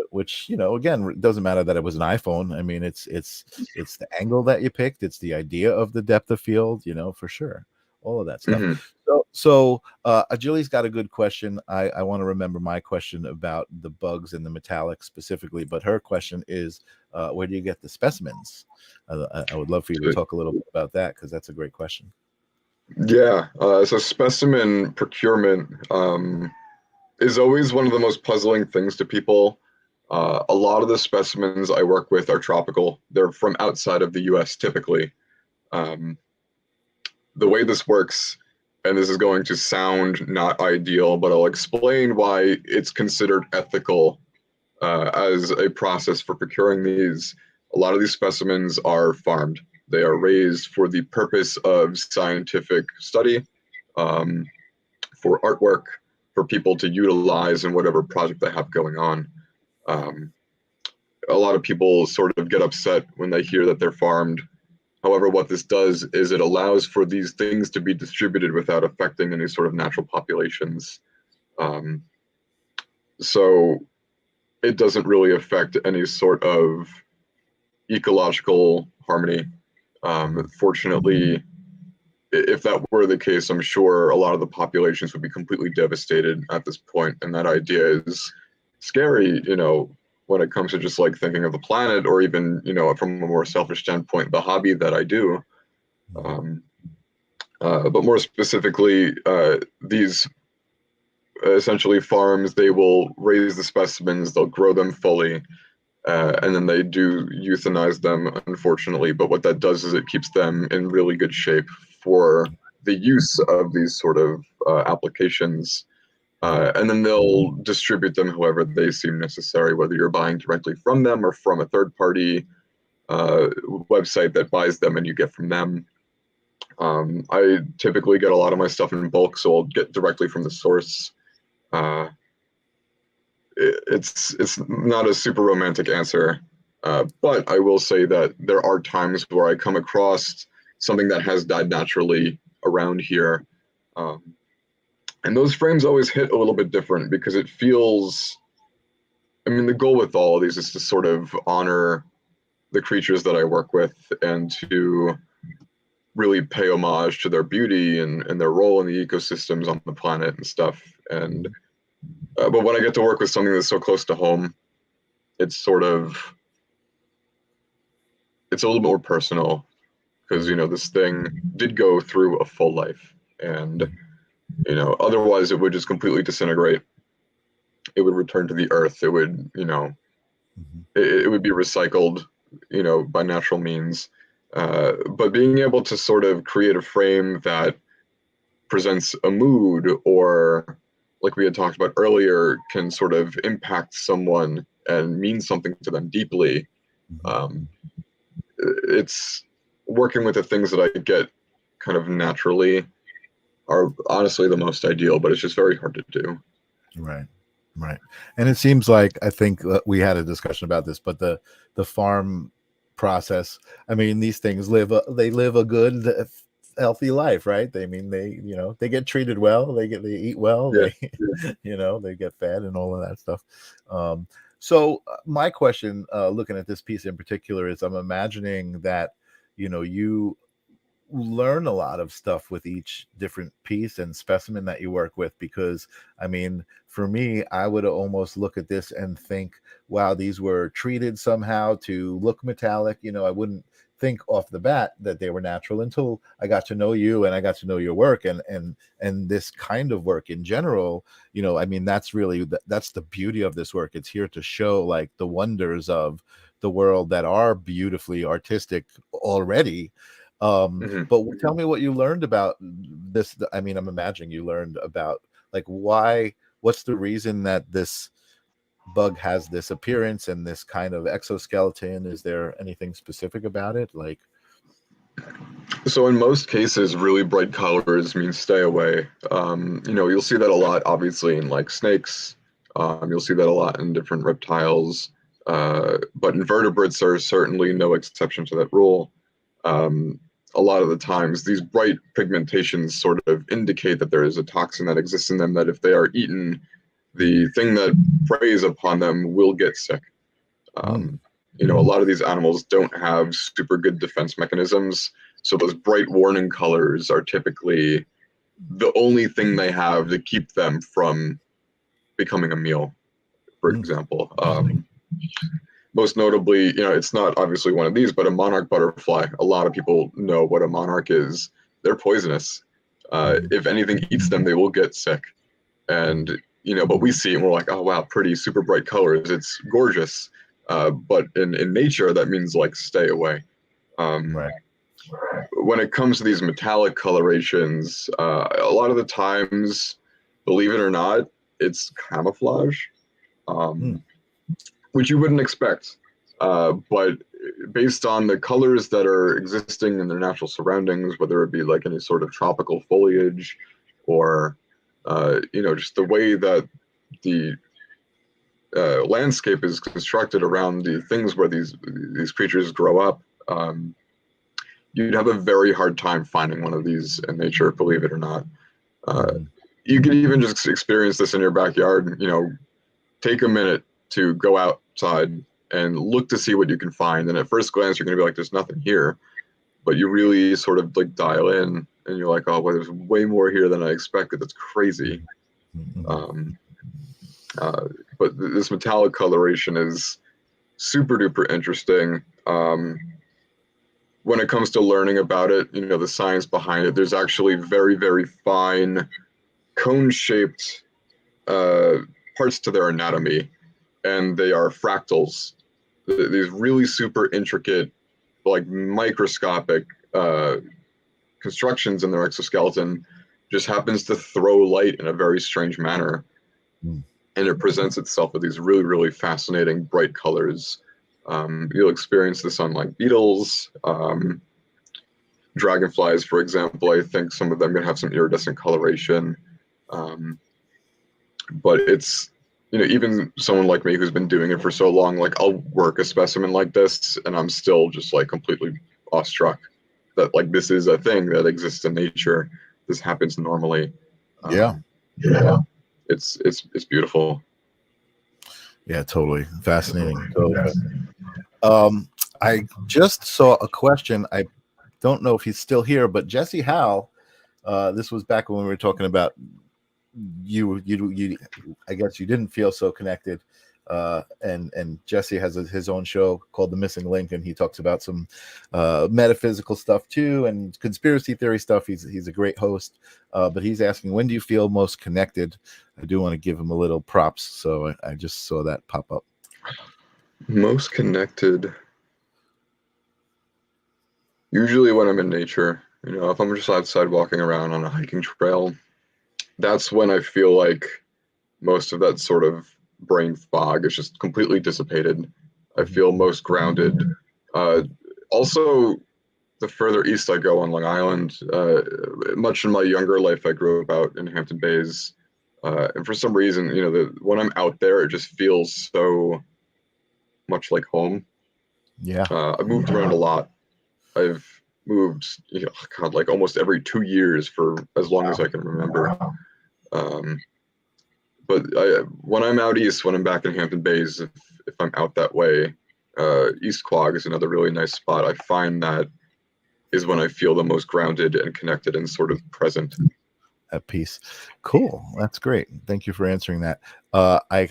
Which, again, it doesn't matter that it was an iPhone. I mean, it's the angle that you picked. It's the idea of the depth of field, for sure. All of that stuff. So Ajili's got a good question. I want to remember my question about the bugs and the metallic specifically, but her question is, where do you get the specimens? I would love for you to talk a little bit about that, because that's a great question. Yeah. So specimen procurement is always one of the most puzzling things to people. A lot of the specimens I work with are tropical. They're from outside of the US typically. The way this works, and this is going to sound not ideal, but I'll explain why it's considered ethical as a process for procuring these. A lot of these specimens are farmed. They are raised for the purpose of scientific study, for artwork, for people to utilize in whatever project they have going on. A lot of people sort of get upset when they hear that they're farmed. However, what this does is it allows for these things to be distributed without affecting any sort of natural populations. So it doesn't really affect any sort of ecological harmony. Fortunately, if that were the case, I'm sure a lot of the populations would be completely devastated at this point. And that idea is scary, when it comes to just like thinking of the planet, or even, from a more selfish standpoint, the hobby that I do. But more specifically, these essentially farms, they will raise the specimens, they'll grow them fully, and then they do euthanize them, unfortunately. But what that does is it keeps them in really good shape for the use of these sort of applications. And then they'll distribute them however they seem necessary, whether you're buying directly from them or from a third-party website that buys them and you get from them. I typically get a lot of my stuff in bulk, so I'll get directly from the source. It's not a super romantic answer, but I will say that there are times where I come across something that has died naturally around here. And those frames always hit a little bit different because it feels, the goal with all of these is to sort of honor the creatures that I work with and to really pay homage to their beauty and their role in the ecosystems on the planet and stuff. And but when I get to work with something that's so close to home, it's a little bit more personal because, this thing did go through a full life, and otherwise it would just completely disintegrate. It would return to the earth. It would, it would be recycled, by natural means. But being able to sort of create a frame that presents a mood, or like we had talked about earlier, can sort of impact someone and mean something to them deeply. It's working with the things that I get kind of naturally are honestly the most ideal, but it's just very hard to do. Right. And it seems like, I think we had a discussion about this, but the farm process, these things live a good, healthy life, right? They get treated well, they eat well, Yeah. they get fed and all of that stuff. So my question, looking at this piece in particular, is I'm imagining that you learn a lot of stuff with each different piece and specimen that you work with, because for me, I would almost look at this and think, wow, these were treated somehow to look metallic. I wouldn't think off the bat that they were natural until I got to know you and I got to know your work and this kind of work in general. That's really that's the beauty of this work. It's here to show like the wonders of the world that are beautifully artistic already. But tell me what you learned about this. I'm imagining you learned about like what's the reason that this bug has this appearance and this kind of exoskeleton? Is there anything specific about it? Like, so in most cases, really bright colors mean stay away. You'll see that a lot, obviously, in like snakes. You'll see that a lot in different reptiles, but invertebrates are certainly no exception to that rule. A lot of the times, these bright pigmentations sort of indicate that there is a toxin that exists in them, that if they are eaten, the thing that preys upon them will get sick. A lot of these animals don't have super good defense mechanisms, so those bright warning colors are typically the only thing they have to keep them from becoming a meal, for example. Most notably, it's not obviously one of these, but a monarch butterfly. A lot of people know what a monarch is. They're poisonous. If anything eats them, they will get sick. And, but we see it and we're like, oh, wow, pretty super bright colors. It's gorgeous. But in nature, that means like stay away. right. When it comes to these metallic colorations, a lot of the times, believe it or not, it's camouflage. Which you wouldn't expect, but based on the colors that are existing in their natural surroundings, whether it be like any sort of tropical foliage or, just the way that the landscape is constructed around the things where these creatures grow up, you'd have a very hard time finding one of these in nature, believe it or not. You could even just experience this in your backyard. Take a minute to go outside and look to see what you can find. And at first glance, you're going to be like, there's nothing here. But you really sort of like dial in and you're like, oh, well, there's way more here than I expected. That's crazy. But this metallic coloration is super duper interesting. When it comes to learning about it, the science behind it, there's actually very, very fine cone-shaped parts to their anatomy, and they are fractals. These really super intricate, like microscopic constructions in their exoskeleton just happens to throw light in a very strange manner. And it presents itself with these really, really fascinating bright colors. You'll experience this on like beetles, dragonflies, for example. I think some of them can have some iridescent coloration. But it's, even someone like me who's been doing it for so long, like I'll work a specimen like this and I'm still just like completely awestruck that like this is a thing that exists in nature. This happens normally. Yeah. It's beautiful. Yeah, totally fascinating. I just saw a question. I don't know if he's still here, but Jesse Howe, this was back when we were talking about you I guess you didn't feel so connected, and Jesse has his own show called The Missing Link, and he talks about some metaphysical stuff too and conspiracy theory stuff. He's a great host, but he's asking, when do you feel most connected? I do want to give him a little props, so I just saw that pop up. Most connected, usually when I'm in nature. If I'm just outside walking around on a hiking trail, that's when I feel like most of that sort of brain fog is just completely dissipated. I feel most grounded. Also, the further east I go on Long Island, much in my younger life, I grew up out in Hampton Bays. And for some reason, when I'm out there, it just feels so much like home. Yeah. I've moved around a lot. I've moved, like almost every 2 years for as long as I can remember. But when I'm out east, when I'm back in Hampton Bays, if I'm out that way, East Quogue is another really nice spot. I find that is when I feel the most grounded and connected and sort of present. At peace. Cool. That's great. Thank you for answering that.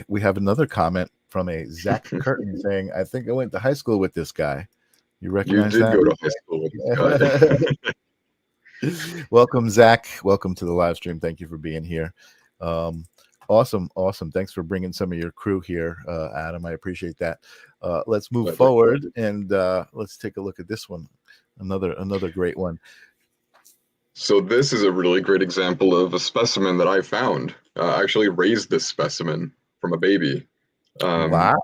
We have another comment from a Zach Curtin saying, I think I went to high school with this guy. You recognize that? You did go to high school with this guy. Welcome, Zach. Welcome to the live stream. Thank you for being here. Awesome. Thanks for bringing some of your crew here, Adam. I appreciate that. Let's move forward and let's take a look at this one. Another great one. So this is a really great example of a specimen that I found. I actually raised this specimen from a baby. Wow.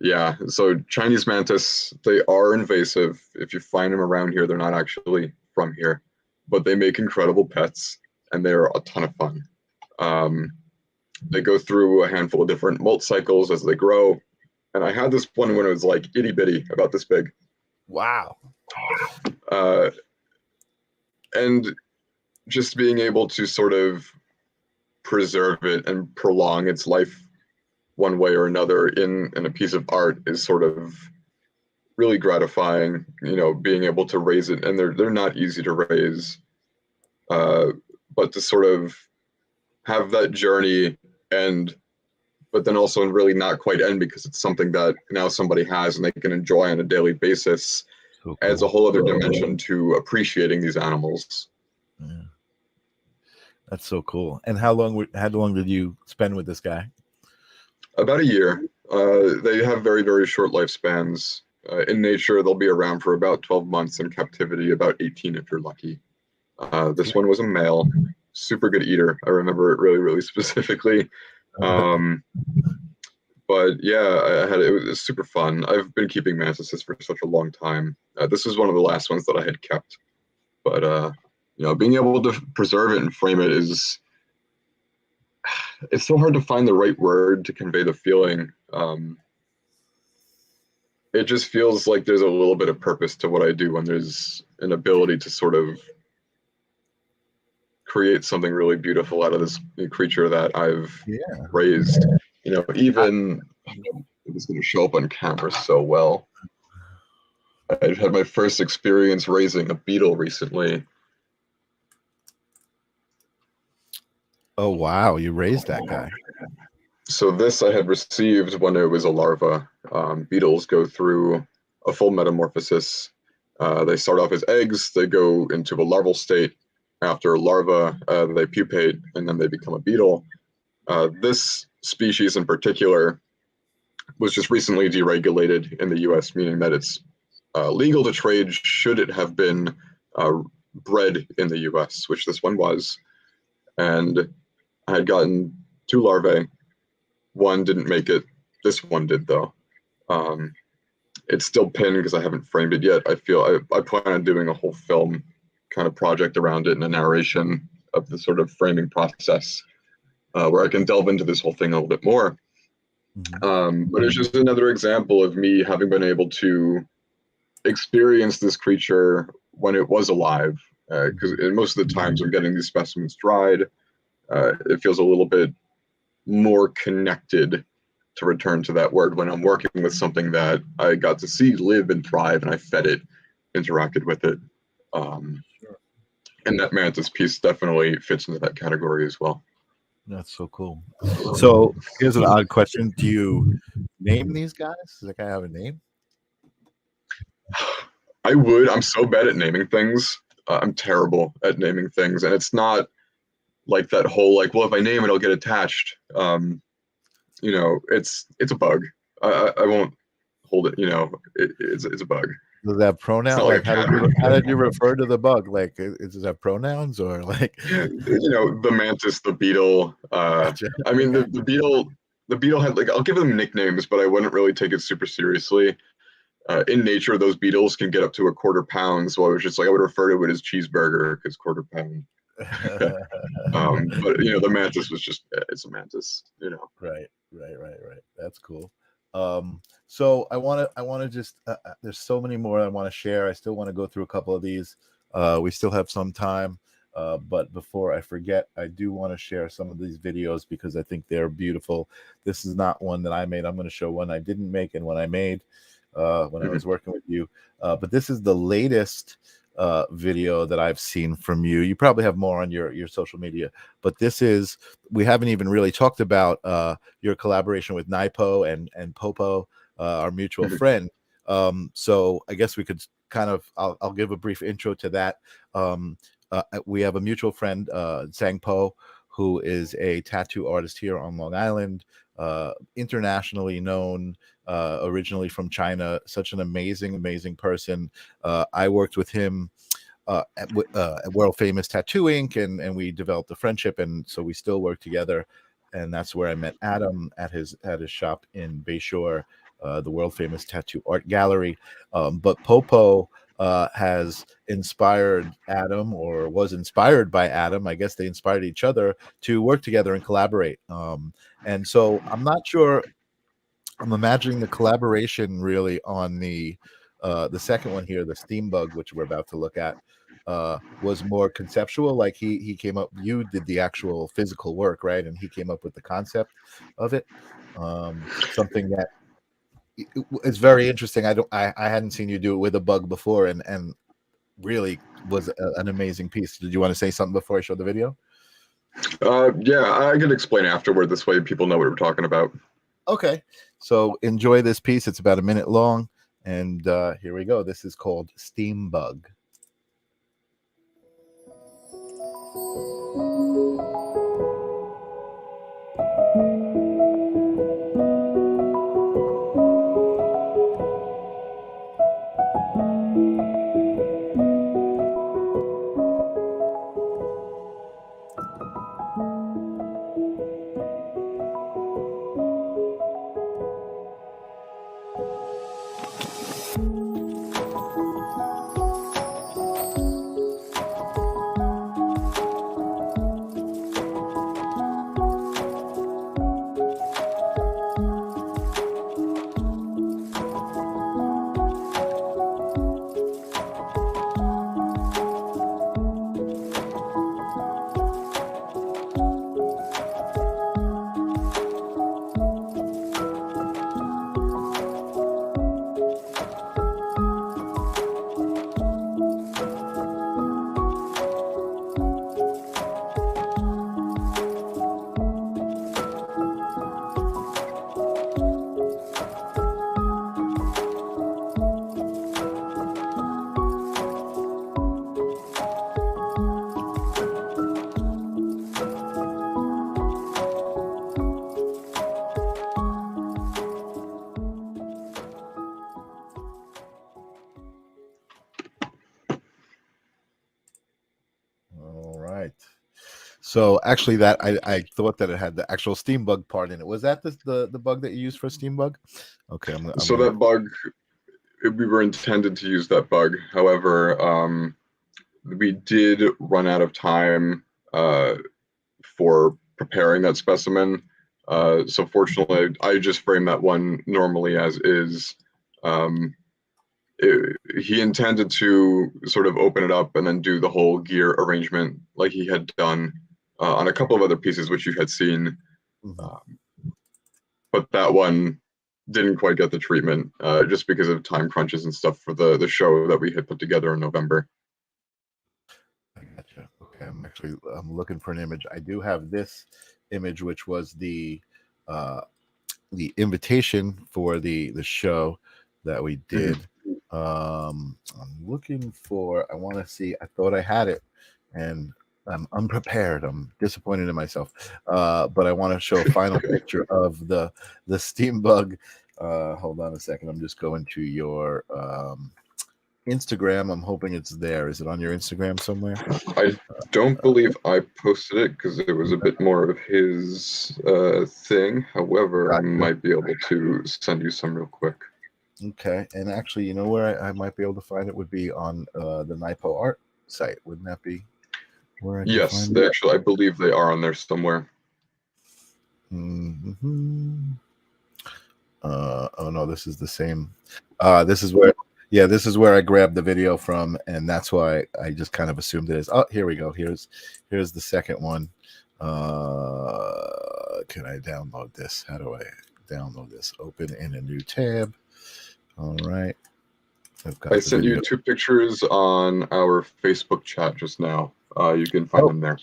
Yeah, so Chinese mantis, they are invasive. If you find them around here, they're not actually from here, but they make incredible pets and they're a ton of fun. They go through a handful of different molt cycles as they grow. And I had this one when it was like itty bitty, about this big. Wow. And just being able to sort of preserve it and prolong its life one way or another in a piece of art is sort of really gratifying, being able to raise it. And they're not easy to raise, but to sort of have that journey end, but then also really not quite end because it's something that now somebody has and they can enjoy on a daily basis. So cool. Adds a whole other dimension to appreciating these animals. Yeah. That's so cool. And how long did you spend with this guy? About a year. They have very, very short lifespans. In nature, they'll be around for about 12 months. In captivity, about 18 if you're lucky. This one was a male, super good eater. I remember it really, really specifically. But yeah, I had it was super fun. I've been keeping mantises for such a long time. This was one of the last ones that I had kept. But being able to preserve it and frame it is it's so hard to find the right word to convey the feeling. It just feels like there's a little bit of purpose to what I do when there's an ability to sort of create something really beautiful out of this creature that I've Yeah. raised. Even it's going to show up on camera so well. I had my first experience raising a beetle recently. Oh wow, you raised that guy. So this I had received when it was a larva. Beetles go through a full metamorphosis. They start off as eggs, they go into a larval state. After a larva, they pupate, and then they become a beetle. This species in particular was just recently deregulated in the US, meaning that it's legal to trade should it have been bred in the US, which this one was. And I had gotten 2 larvae. One didn't make it. This one did, though. It's still pinned because I haven't framed it yet. I plan on doing a whole film kind of project around it and a narration of the sort of framing process where I can delve into this whole thing a little bit more. But it's just another example of me having been able to experience this creature when it was alive. Because most of the times I'm getting these specimens dried, it feels a little bit more connected, to return to that word, when I'm working with something that I got to see live and thrive, and I fed it, interacted with it. And that mantis piece definitely fits into that category as well. That's so cool. So here's an odd question: do you name these guys? Does that guy have a name? I would. I'm so bad at naming things. I'm terrible at naming things, and it's not like that whole like, well, if I name it, I'll get attached. It's a bug. I won't hold it. It's a bug. Does that pronoun? Like how did you refer to the bug? Like, is that pronouns or like? The mantis, the beetle. Gotcha. I mean, the beetle. The beetle had I'll give them nicknames, but I wouldn't really take it super seriously. In nature, those beetles can get up to a quarter pound, so I was just like I would refer to it as cheeseburger because quarter pound. But the mantis was just it's a mantis. Right. That's cool. So I want to just there's so many more I want to share. I still want to go through a couple of these. We still have some time, but before I forget, I do want to share some of these videos because I think they're beautiful. This is not one that I made. I'm going to show one I didn't make and one I made when I was working with you. But this is the latest video that I've seen from you. You probably have more on your social media, but we haven't even really talked about your collaboration with Naipo and Popo, our mutual friend. So I guess we could kind of I'll give a brief intro to that. We have a mutual friend, Sang Po, who is a tattoo artist here on Long Island, internationally known, originally from China. Such an amazing person. I worked with him at World Famous Tattoo Inc. and we developed a friendship, and so we still work together. And that's where I met Adam at his shop in Bayshore, the World Famous Tattoo Art Gallery. But Popo has inspired Adam, or was inspired by Adam. I guess they inspired each other to work together and collaborate. And so I'm not sure. I'm imagining the collaboration really on the second one here, the steam bug, which we're about to look at, was more conceptual. Like he came up, you did the actual physical work, right? And he came up with the concept of it. Something that it's very interesting. I hadn't seen you do it with a bug before, and really was an amazing piece. Did you want to say something before I show the video? Yeah, I can explain afterward. This way people know what we're talking about. Okay, so enjoy this piece. It's about a minute long, and here we go. This is called Steam Bug. So actually, that I thought that it had the actual steam bug part in it. Was that the bug that you used for steam bug? Okay, I'm So gonna. that bug, we were intended to use that bug. However, we did run out of time for preparing that specimen. So fortunately, I just framed that one normally as is. Um, he intended to sort of open it up and then do the whole gear arrangement like he had done on a couple of other pieces which you had seen, Mhm. uh, but that one didn't quite get the treatment just because of time crunches and stuff for the show that we had put together in November. I gotcha. Okay, I'm looking for an image. I do have this image, which was uh, the invitation for the show that we did. I'm looking for. I want to see. I thought I had it, and I'm unprepared. I'm disappointed in myself. But I want to show a final picture of the steam bug. Hold on a second. I'm just going to your Instagram. I'm hoping it's there. Is it on your Instagram somewhere? I don't believe I posted it because it was a bit more of his thing. However, I Gotcha. might be able to send you some real quick. Okay, and actually, you know where I might be able to find it would be on the NIPO art site. Wouldn't that be where I could Yes, find they it? actually, I believe they are on there somewhere. Hmm. Oh no, this is the same. This is where, yeah, this is where I grabbed the video from, and that's why I just kind of assumed it is. Oh, here we go. Here's the second one. Can I download this? How do I download this? Open in a new tab. All right, I've I got the sent you video. 2 pictures on our Facebook chat just now. You can find Oh, them there.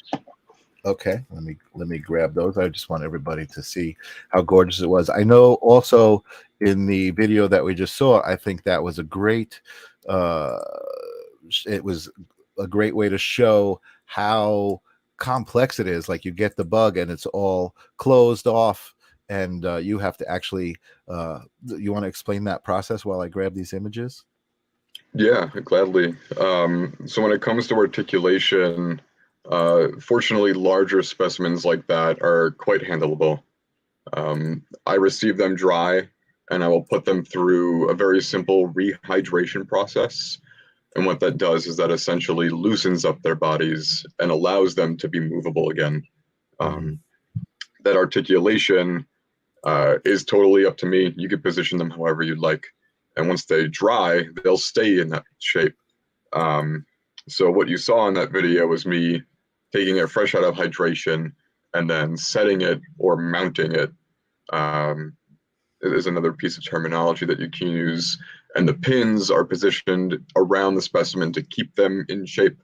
okay. Let me grab those. I just want everybody to see how gorgeous it was. I know also in the video that we just saw, I think that was a great uh it was a great way to show how complex it is. Like you get the bug and it's all closed off, and you have to actually you want to explain that process while I grab these images? Yeah, gladly. So when it comes to articulation, fortunately, larger specimens like that are quite handleable. I receive them dry, and I will put them through a very simple rehydration process. And what that does is that essentially loosens up their bodies and allows them to be movable again. Mm-hmm. That articulation is totally up to me. You could position them however you'd like. And once they dry, they'll stay in that shape. Um, so what you saw in that video was me taking it fresh out of hydration and then setting it or mounting it. Um, is another piece of terminology that you can use. And the pins are positioned around the specimen to keep them in shape.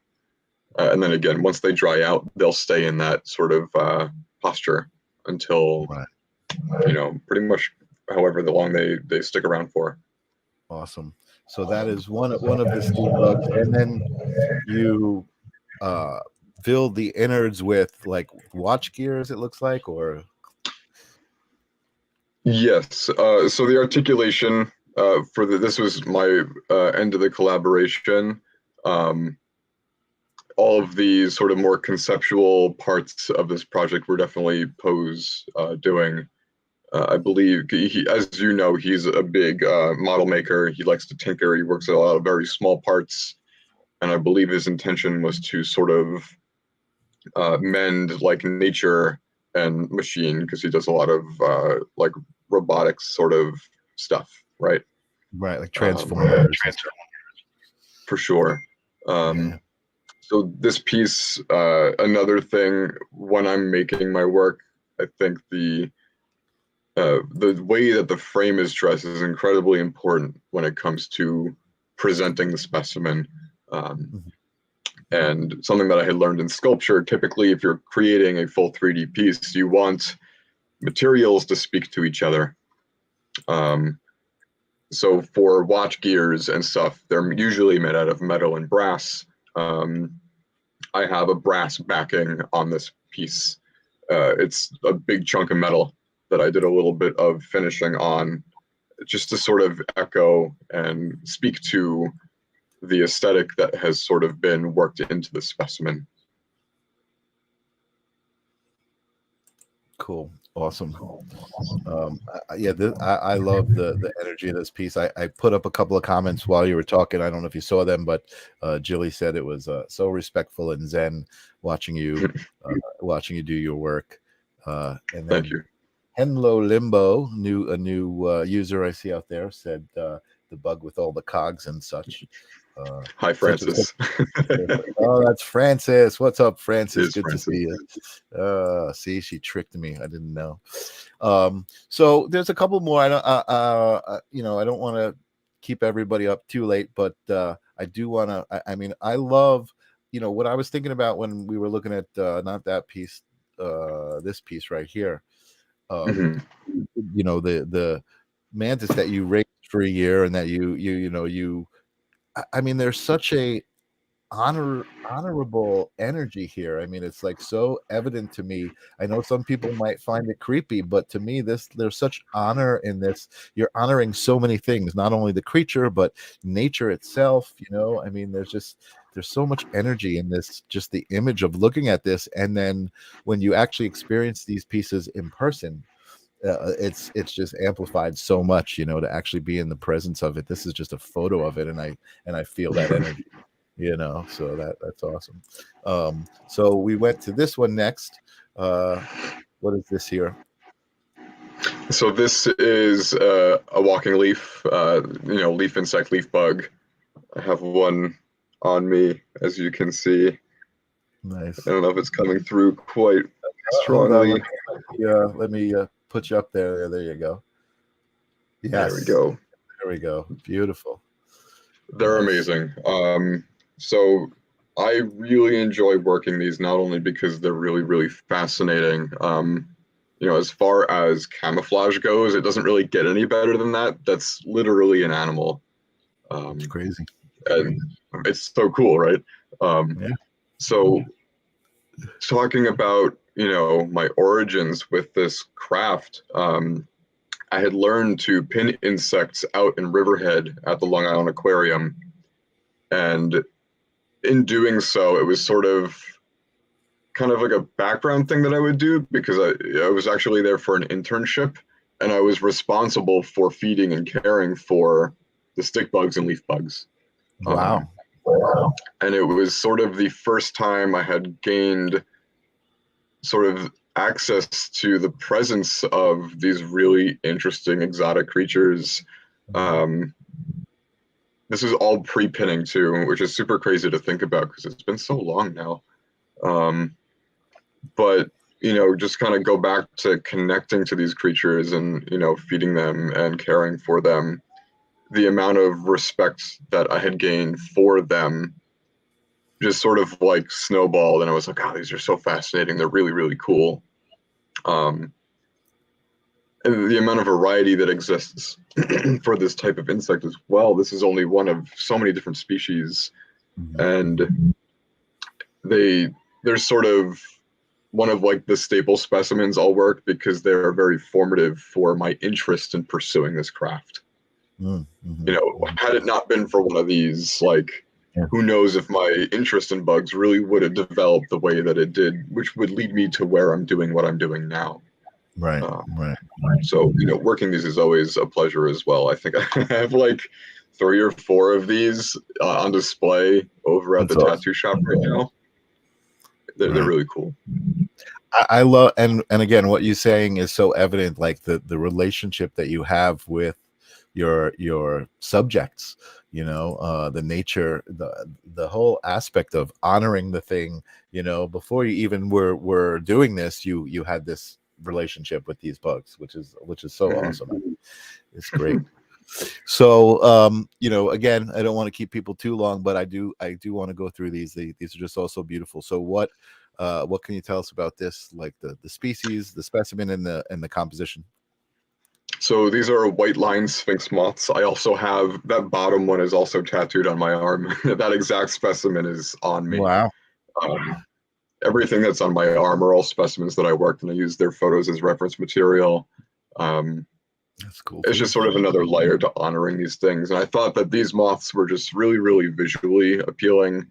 And then again, once they dry out, they'll stay in that sort of posture until, Right. pretty much however long they stick around for. Awesome. So that is one of the steam bugs, and then you uh filled the innards with like watch gears, it looks like, or Yes. So the articulation for this was my end of the collaboration. Um, all of the sort of more conceptual parts of this project were definitely Poe's doing. I believe, as you know, he's a big model maker. He likes to tinker. He works at a lot of very small parts. And I believe his intention was to sort of mend like nature and machine because he does a lot of like robotics sort of stuff, right? right, like Um, transformers. for sure. Yeah. So this piece, another thing when I'm making my work, I think the way that the frame is dressed is incredibly important when it comes to presenting the specimen. Um, Mhm. and something that I had learned in sculpture, typically if you're creating a full 3D piece, you want materials to speak to each other. Um, so for watch gears and stuff, they're usually made out of metal and brass. Um, I have a brass backing on this piece. It's a big chunk of metal that I did a little bit of finishing on just to sort of echo and speak to the aesthetic that has sort of been worked into the specimen. Cool. Awesome. Yeah, I love the energy of this piece. I put up a couple of comments while you were talking. I don't know if you saw them, but Jilly said it was so respectful and zen watching you do your work. And Thank then you. Henlo Limbo, a new user I see out there, said the bug with all the cogs and such. Hi, Such a, Francis. oh, that's Francis. What's up, Francis? Is Good to Francis. see you. See, she tricked me. I didn't know. So there's a couple more. I don't, I don't want to keep everybody up too late, but I do want to. I mean, I love, what I was thinking about when we were looking at not that piece, this piece right here. Mhm. The mantis that you raised for a year and that you. I mean, there's such a honorable energy here. I mean, it's like so evident to me. I know some people might find it creepy, but to me, there's such honor in this. You're honoring so many things, not only the creature, but nature itself. I mean, there's so much energy in this, just the image of looking at this. And then when you actually experience these pieces in person, it's just amplified so much, to actually be in the presence of it. This is just a photo of it, and I feel that energy. So that's awesome. So we went to this one next. What is this here? So this is a walking leaf, leaf insect, leaf bug. I have one on me, as you can see. Nice. I don't know if it's coming through quite Hold on. strongly. Let me put you up there. There you go. Yes. There we go. There we go. Beautiful. They're Nice. amazing. So I really enjoy working these, not only because they're really, really fascinating. As far as camouflage goes, it doesn't really get any better than that. That's literally an animal. It's crazy. And it's so cool, right? Yeah. So talking about, my origins with this craft, I had learned to pin insects out in Riverhead at the Long Island Aquarium. And in doing so, it was sort of kind of like a background thing that I would do, because I was actually there for an internship, and I was responsible for feeding and caring for the stick bugs and leaf bugs. Wow. And it was sort of the first time I had gained sort of access to the presence of these really interesting exotic creatures. This is all pre-pinning too, which is super crazy to think about because it's been so long now. But just kind of go back to connecting to these creatures and feeding them and caring for them. The amount of respect that I had gained for them just sort of like snowballed, and I was like, oh, these are so fascinating. They're really, really cool. And the amount of variety that exists for this type of insect as well. This is only one of so many different species, and they're sort of one of like the staple specimens I'll work because they're very formative for my interest in pursuing this craft. Had it not been for one of these, who knows if my interest in bugs really would have developed the way that it did, which would lead me to where I'm doing what I'm doing now. Right. So, working these is always a pleasure as well. I think I have like 3 or 4 of these on display over at the tattoo shop right now. They're really cool. I love, and again, what you're saying is so evident, like the relationship that you have with your subjects, the nature, the whole aspect of honoring the thing, before you even were doing this, you had this relationship with these bugs, which is so awesome. It's great. So again, I don't want to keep people too long, but I do want to go through these. These are just also beautiful. So what can you tell us about this, like the species, the specimen, and the composition? So these are white line sphinx moths. I also have that bottom one is also tattooed on my arm. That exact specimen is on me. Wow. Everything that's on my arm are all specimens that I worked, and I use their photos as reference material. That's cool. It's just sort of another layer to honoring these things. And I thought that these moths were just really, really visually appealing.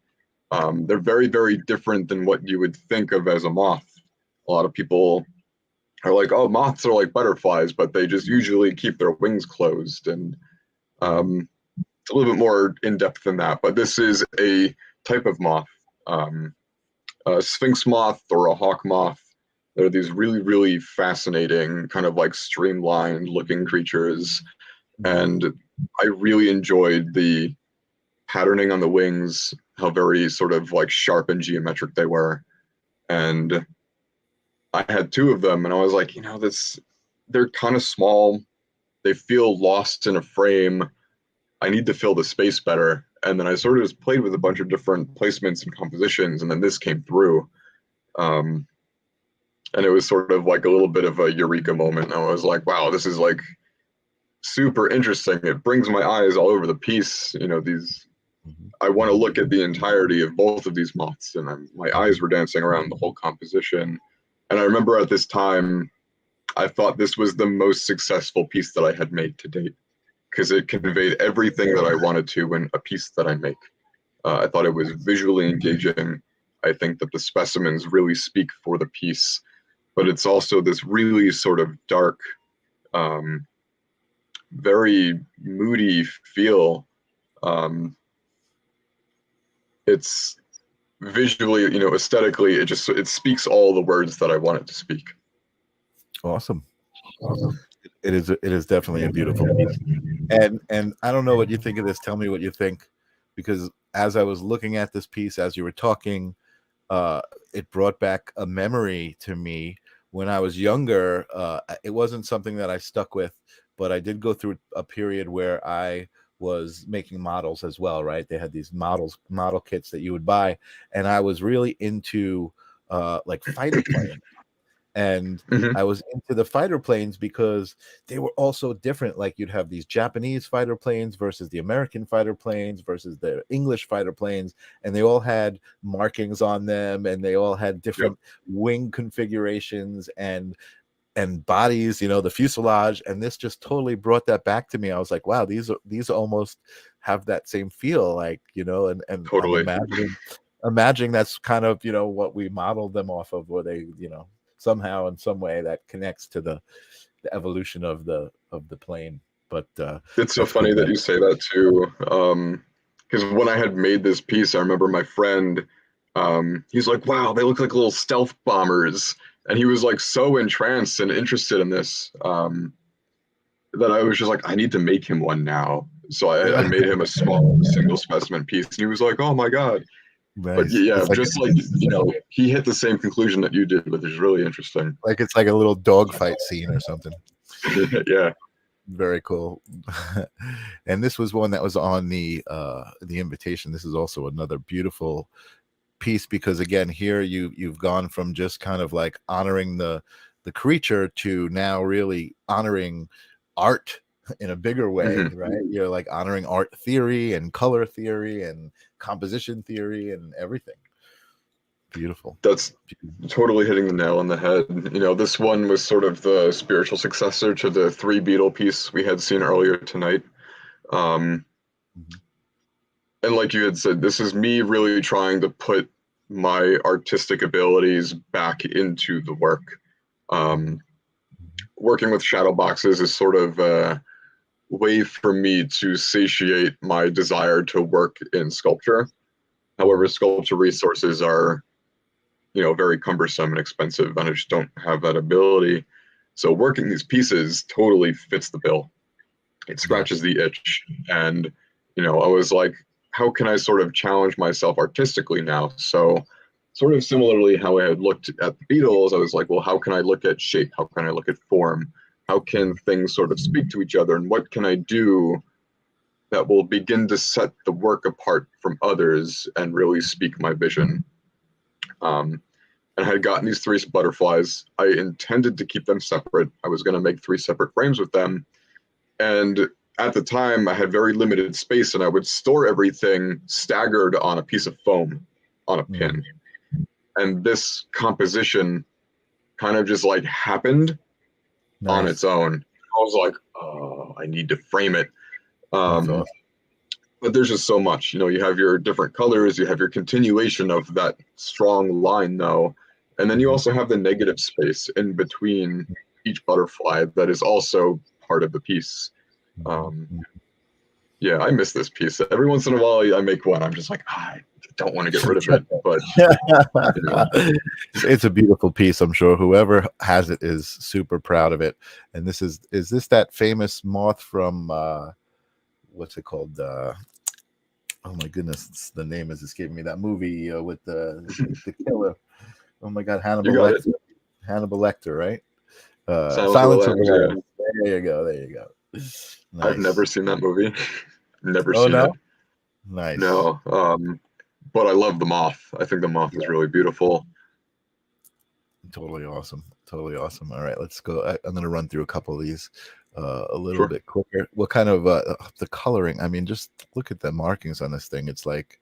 They're very, very different than what you would think of as a moth. A lot of people are like, oh, moths are like butterflies, but they just usually keep their wings closed. And it's a little bit more in depth than that. But this is a type of moth, a sphinx moth or a hawk moth. They're these really, really fascinating, kind of like streamlined looking creatures. And I really enjoyed the patterning on the wings, how very sort of like sharp and geometric they were. And I had two of them, and I was like, they're kind of small. They feel lost in a frame. I need to fill the space better. And then I sort of just played with a bunch of different placements and compositions, and then this came through. And it was sort of like a little bit of a eureka moment. I was like, wow, this is like super interesting. It brings my eyes all over the piece. I want to look at the entirety of both of these moths, and my eyes were dancing around the whole composition. And I remember at this time, I thought this was the most successful piece that I had made to date, because it conveyed everything that I wanted to in a piece that I make. I thought it was visually engaging. I think that the specimens really speak for the piece, but it's also this really sort of dark, very moody feel. It's visually, aesthetically, it speaks all the words that I want it to speak. Awesome. It is definitely a beautiful piece. And I don't know what you think of this. Tell me what you think, because as I was looking at this piece, as you were talking, it brought back a memory to me when I was younger. It wasn't something that I stuck with, but I did go through a period where I was making models as well, right? They had these model kits that you would buy, and I was really into like fighter planes. And I was into the fighter planes because they were also different. Like you'd have these Japanese fighter planes versus the American fighter planes versus the English fighter planes, and they all had markings on them, and they all had different wing configurations and bodies, the fuselage. And this just totally brought that back to me. I was like, wow, these almost have that same feel, like, and Totally. I'm imagining that's kind of what we modeled them off of, or they somehow in some way that connects to the evolution of the plane. But it's so funny that you say that too, because when I had made this piece, I remember my friend, he's like, wow, they look like little stealth bombers, and he was like so entranced and interested in this, that I was just like, I need to make him one now. So I made him a small single specimen piece, and he was like, oh my god. Nice. But yeah, just like he hit the same conclusion that you did, which is really interesting. Like it's like a little dogfight scene or something. Yeah, very cool. And this was one that was on the invitation. This is also another beautiful piece, because again, here you've gone from just kind of like honoring the creature to now really honoring art in a bigger way, right? You're like honoring art theory and color theory and composition theory and everything. Beautiful. That's totally hitting the nail on the head. This one was sort of the spiritual successor to the 3 beetle piece we had seen earlier tonight. And like you had said, this is me really trying to put my artistic abilities back into the work. Working with shadow boxes is sort of a way for me to satiate my desire to work in sculpture. However, sculpture resources are, very cumbersome and expensive, and I just don't have that ability. So working these pieces totally fits the bill. It scratches the itch. And, I was like, how can I sort of challenge myself artistically now? So sort of similarly how I had looked at the beetles, I was like, well, how can I look at shape? How can I look at form? How can things sort of speak to each other? And what can I do that will begin to set the work apart from others and really speak my vision? And I had gotten these 3 butterflies. I intended to keep them separate. I was going to make 3 separate frames with them. And at the time, I had very limited space, and I would store everything staggered on a piece of foam on a pin. And this composition kind of just like happened on its own. I was like, oh, I need to frame it. Awesome. But there's just so much. You have your different colors, you have your continuation of that strong line, though. And then you also have the negative space in between each butterfly that is also part of the piece. Yeah, I miss this piece. Every once in a while, I make one. I'm just like, I don't want to get rid of it, but you know. It's a beautiful piece. I'm sure whoever has it is super proud of it. And this is this that famous moth from what's it called? Oh my goodness, the name is escaping me. That movie with the killer. Oh my God, You got it. Hannibal Lecter, right? Silence of the Silence of the Lambs. Lambs. Yeah, There you go. There you go. I've never Nice. seen that movie. Never Oh seen no. it. Nice. No. But I love the moth. I think the moth is really beautiful. Totally awesome. Totally awesome. All right, let's go. I'm going to run through a couple of these a little Sure. bit quicker. What kind of the coloring? I mean, just look at the markings on this thing. It's like,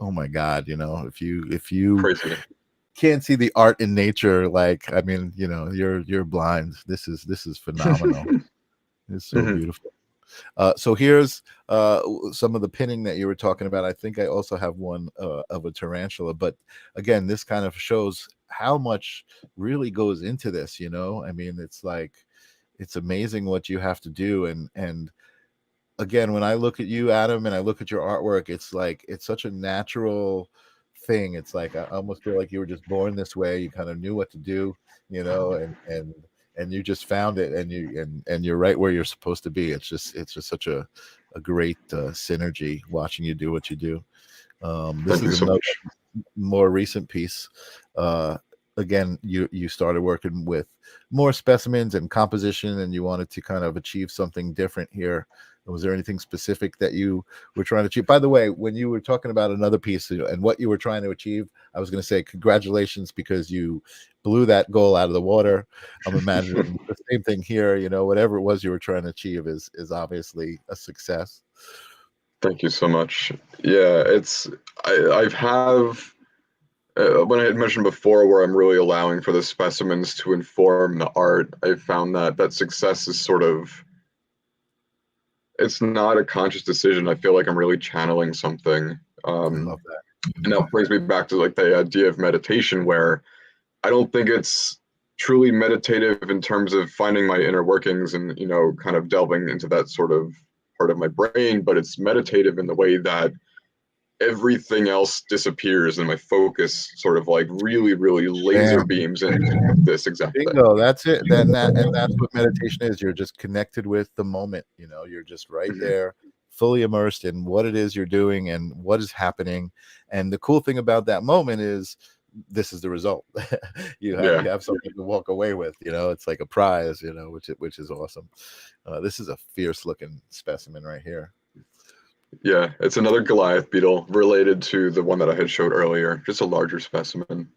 oh my God, if you Crazy. can't see the art in nature, like, I mean, you're blind. This is phenomenal. It's so beautiful. So here's some of the pinning that you were talking about. I think I also have one of a tarantula, but again, this kind of shows how much really goes into this. I mean, it's like, it's amazing what you have to do. And again, when I look at you, Adam, and I look at your artwork, it's like, it's such a natural thing. It's like, I almost feel like you were just born this way. You kind of knew what to do, and you just found it, and you're right where you're supposed to be. It's just such a great synergy watching you do what you do. This Thank you is so another much. more recent piece. Again, you started working with more specimens and composition, and you wanted to kind of achieve something different here. Was there anything specific that you were trying to achieve? By the way, when you were talking about another piece and what you were trying to achieve, I was going to say congratulations, because you blew that goal out of the water. I'm imagining the same thing here. Whatever it was you were trying to achieve is obviously a success. Thank you so much. Yeah, I've have when I had mentioned before where I'm really allowing for the specimens to inform the art, I found that success is sort of, it's not a conscious decision. I feel like I'm really channeling something. I love that. And that brings me back to like the idea of meditation, where I don't think it's truly meditative in terms of finding my inner workings and, kind of delving into that sort of part of my brain, but it's meditative in the way that everything else disappears and my focus sort of like really, really laser Bam. beams into this exact thing. Bingo, that's it. That's what meditation is. You're just connected with the moment. You're just right Mhm. there, fully immersed in what it is you're doing and what is happening. And the cool thing about that moment is this is the result. you Yeah. have something to walk away with. It's like a prize. Which is awesome. This is a fierce looking specimen right here. Yeah, it's another Goliath beetle related to the one that I had showed earlier, just a larger specimen.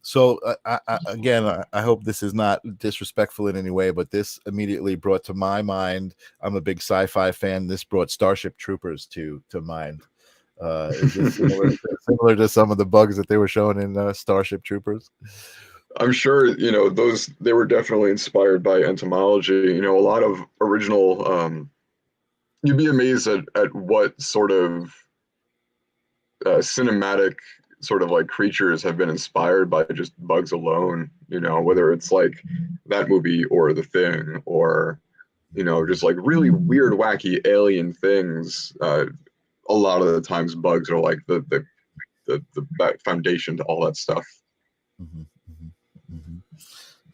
So I hope this is not disrespectful in any way, but this immediately brought to my mind, I'm a big sci-fi fan. This brought Starship Troopers to mind. Is this similar to some of the bugs that they were showing in Starship Troopers? I'm sure, they were definitely inspired by entomology. A lot of original, you'd be amazed at what sort of cinematic sort of like creatures have been inspired by just bugs alone, whether it's like that movie or The Thing or, just like really weird, wacky alien things. A lot of the times bugs are like the foundation to all that stuff. Mm-hmm, mm-hmm, mm-hmm.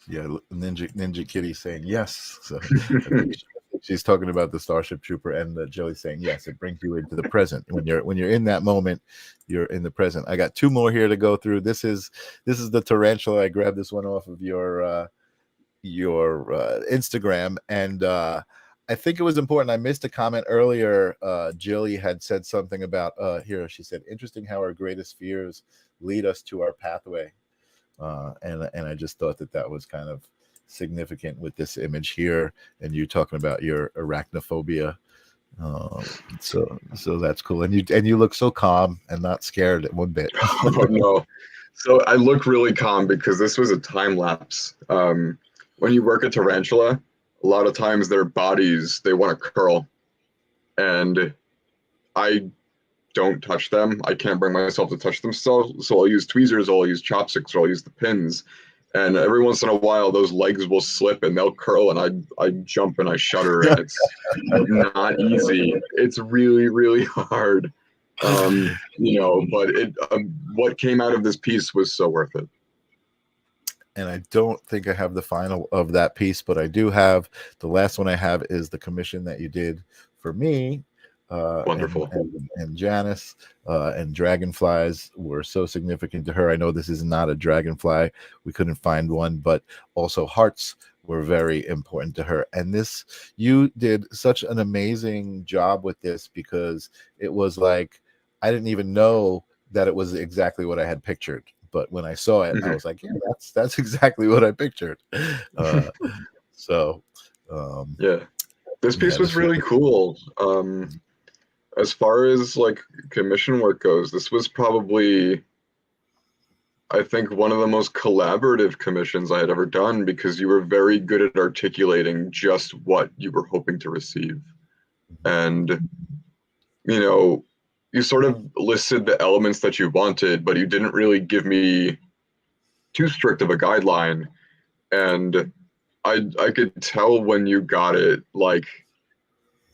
Yeah, Ninja Kitty saying yes. So she's talking about the Starship Trooper, and Joey saying yes. It brings you into the present. When you're in that moment, you're in the present. I got two more here to go through. This is the tarantula. I grabbed this one off of your Instagram, and I think it was important. I missed a comment earlier. Jilly had said something about here. She said, "Interesting how our greatest fears lead us to our pathway." And I just thought that was kind of significant with this image here, and you talking about your arachnophobia. So that's cool, and you look so calm and not scared one bit. Oh no. So I look really calm because this was a time lapse. When you work a tarantula, a lot of times their bodies, they want to curl. And I don't touch them. I can't bring myself to touch them, so I'll use tweezers, or I'll use chopsticks, or I'll use the pins. And every once in a while, those legs will slip and they'll curl, and I jump and I shudder, and it's not easy. It's really, really hard. But what came out of this piece was so worth it. And I don't think I have the final of that piece, but I do have the last one I have is the commission that you did for me. Wonderful. And Janice, and dragonflies were so significant to her. I know this is not a dragonfly. We couldn't find one, but also hearts were very important to her. And this, you did such an amazing job with this, because it was like, I didn't even know that it was exactly what I had pictured. But when I saw it, I was like, yeah, that's exactly what I pictured. Yeah, this piece was really cool. As far as like commission work goes, this was probably, I think, one of the most collaborative commissions I had ever done, because you were very good at articulating just what you were hoping to receive. And, you sort of listed the elements that you wanted, but you didn't really give me too strict of a guideline. And I could tell when you got it, like,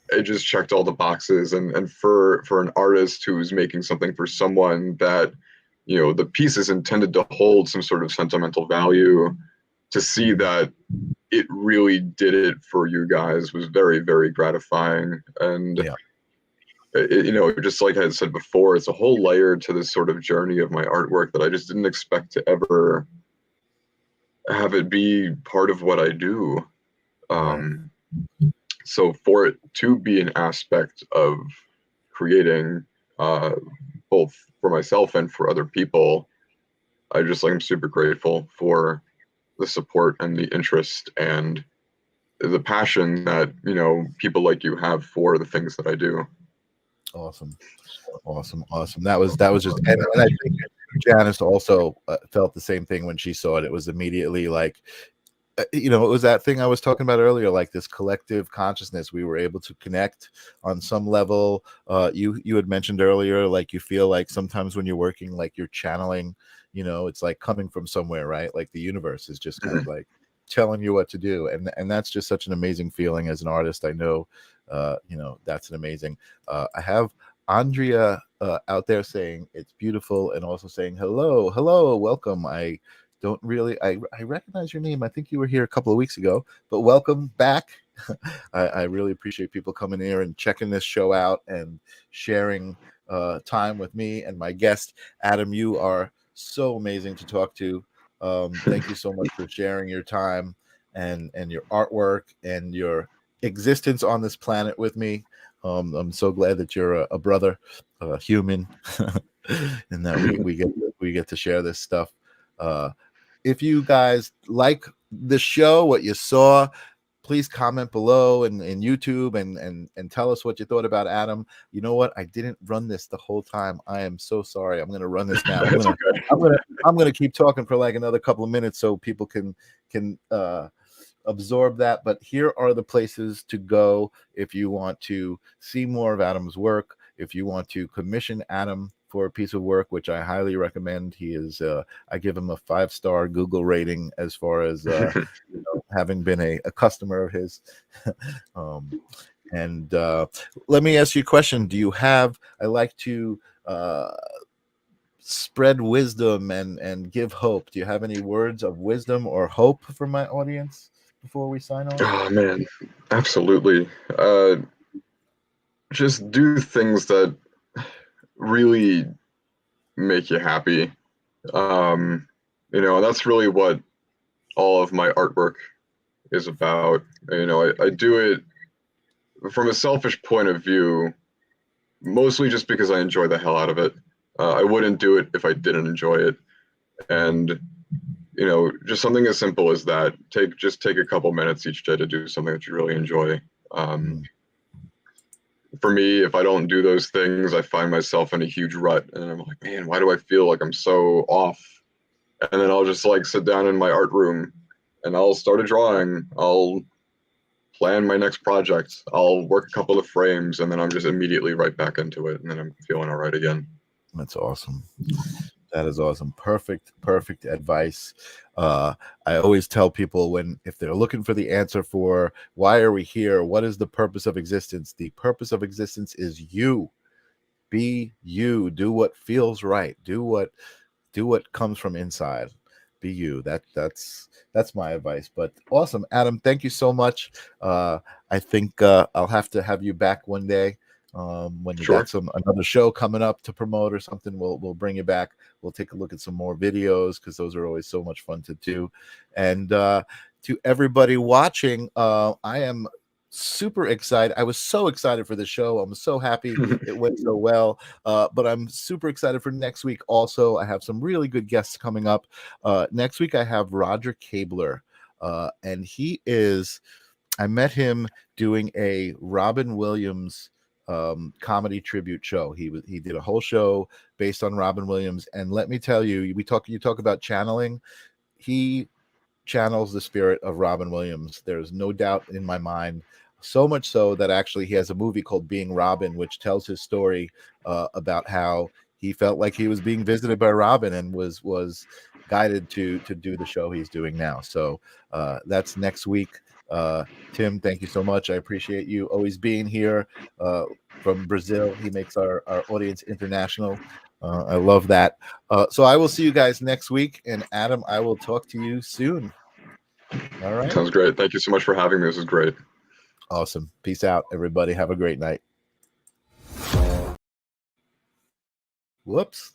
it just checked all the boxes. And for an artist who's making something for someone that, the piece is intended to hold some sort of sentimental value, to see that it really did it for you guys was very, very gratifying. And just like I had said before, it's a whole layer to this sort of journey of my artwork that I just didn't expect to ever have it be part of what I do. So for it to be an aspect of creating, both for myself and for other people, I'm super grateful for the support and the interest and the passion that, people like you have for the things that I do. Awesome. That was just, and I think Janice also felt the same thing when she saw it. It was immediately like, it was that thing I was talking about earlier, like this collective consciousness. We were able to connect on some level. You had mentioned earlier, like, you feel like sometimes when you're working, like you're channeling, it's like coming from somewhere, right? Like the universe is just kind of like telling you what to do. And that's just such an amazing feeling as an artist. I know, that's an amazing, I have Andrea out there saying it's beautiful, and also saying hello, welcome. I don't really, I recognize your name. I think you were here a couple of weeks ago, but welcome back. I really appreciate people coming here and checking this show out and sharing time with me and my guest. Adam, you are so amazing to talk to. Thank you so much for sharing your time and your artwork and your existence on this planet with me. I'm so glad that you're a brother, a human, and that we get to share this stuff. If you guys like the show, what you saw, please comment below in YouTube and tell us what you thought about Adam. You know what? I didn't run this the whole time. I am so sorry. I'm going to run this now. I'm going to keep talking for like another couple of minutes so people can absorb that. But here are the places to go if you want to see more of Adam's work. If you want to commission Adam for a piece of work, which I highly recommend. He is, I give him a 5-star Google rating as far as having been a customer of his. And let me ask you a question. Do you have, I like to spread wisdom and give hope. Do you have any words of wisdom or hope for my audience before we sign off? Oh man, absolutely. Just do things that really make you happy. That's really what all of my artwork is about. I do it from a selfish point of view, mostly just because I enjoy the hell out of it. I wouldn't do it if I didn't enjoy it. And, just something as simple as that. Just take a couple minutes each day to do something that you really enjoy. For me, if I don't do those things, I find myself in a huge rut, and I'm like, man, why do I feel like I'm so off? And then I'll just like sit down in my art room and I'll start a drawing. I'll plan my next project. I'll work a couple of frames and then I'm just immediately right back into it, and then I'm feeling all right again. That's awesome. That is awesome. Perfect advice. I always tell people if they're looking for the answer for why are we here, what is the purpose of existence? The purpose of existence is you. Be you. Do what feels right. Do what comes from inside. Be you. That's my advice. But awesome, Adam, thank you so much. I think I'll have to have you back one day. When you Sure. got another show coming up to promote or something, we'll bring you back. We'll take a look at some more videos, because those are always so much fun to do. And to everybody watching, I am super excited. I was so excited for the show. I'm so happy it went so well. But I'm super excited for next week also. I have some really good guests coming up. Next week I have Roger Cabler, and I met him doing a Robin Williams comedy tribute show. He did a whole show based on Robin Williams, and let me tell you, you talk about channeling. He channels the spirit of Robin Williams. There's no doubt in my mind. So much so that actually he has a movie called Being Robin, which tells his story about how he felt like he was being visited by Robin and was guided to do the show he's doing now. So that's next week. Tim, thank you so much. I appreciate you always being here from Brazil. He makes our audience international. I love that. So I will see you guys next week. And Adam, I will talk to you soon. All right. Sounds great. Thank you so much for having me. This is great. Awesome. Peace out, everybody. Have a great night. Whoops.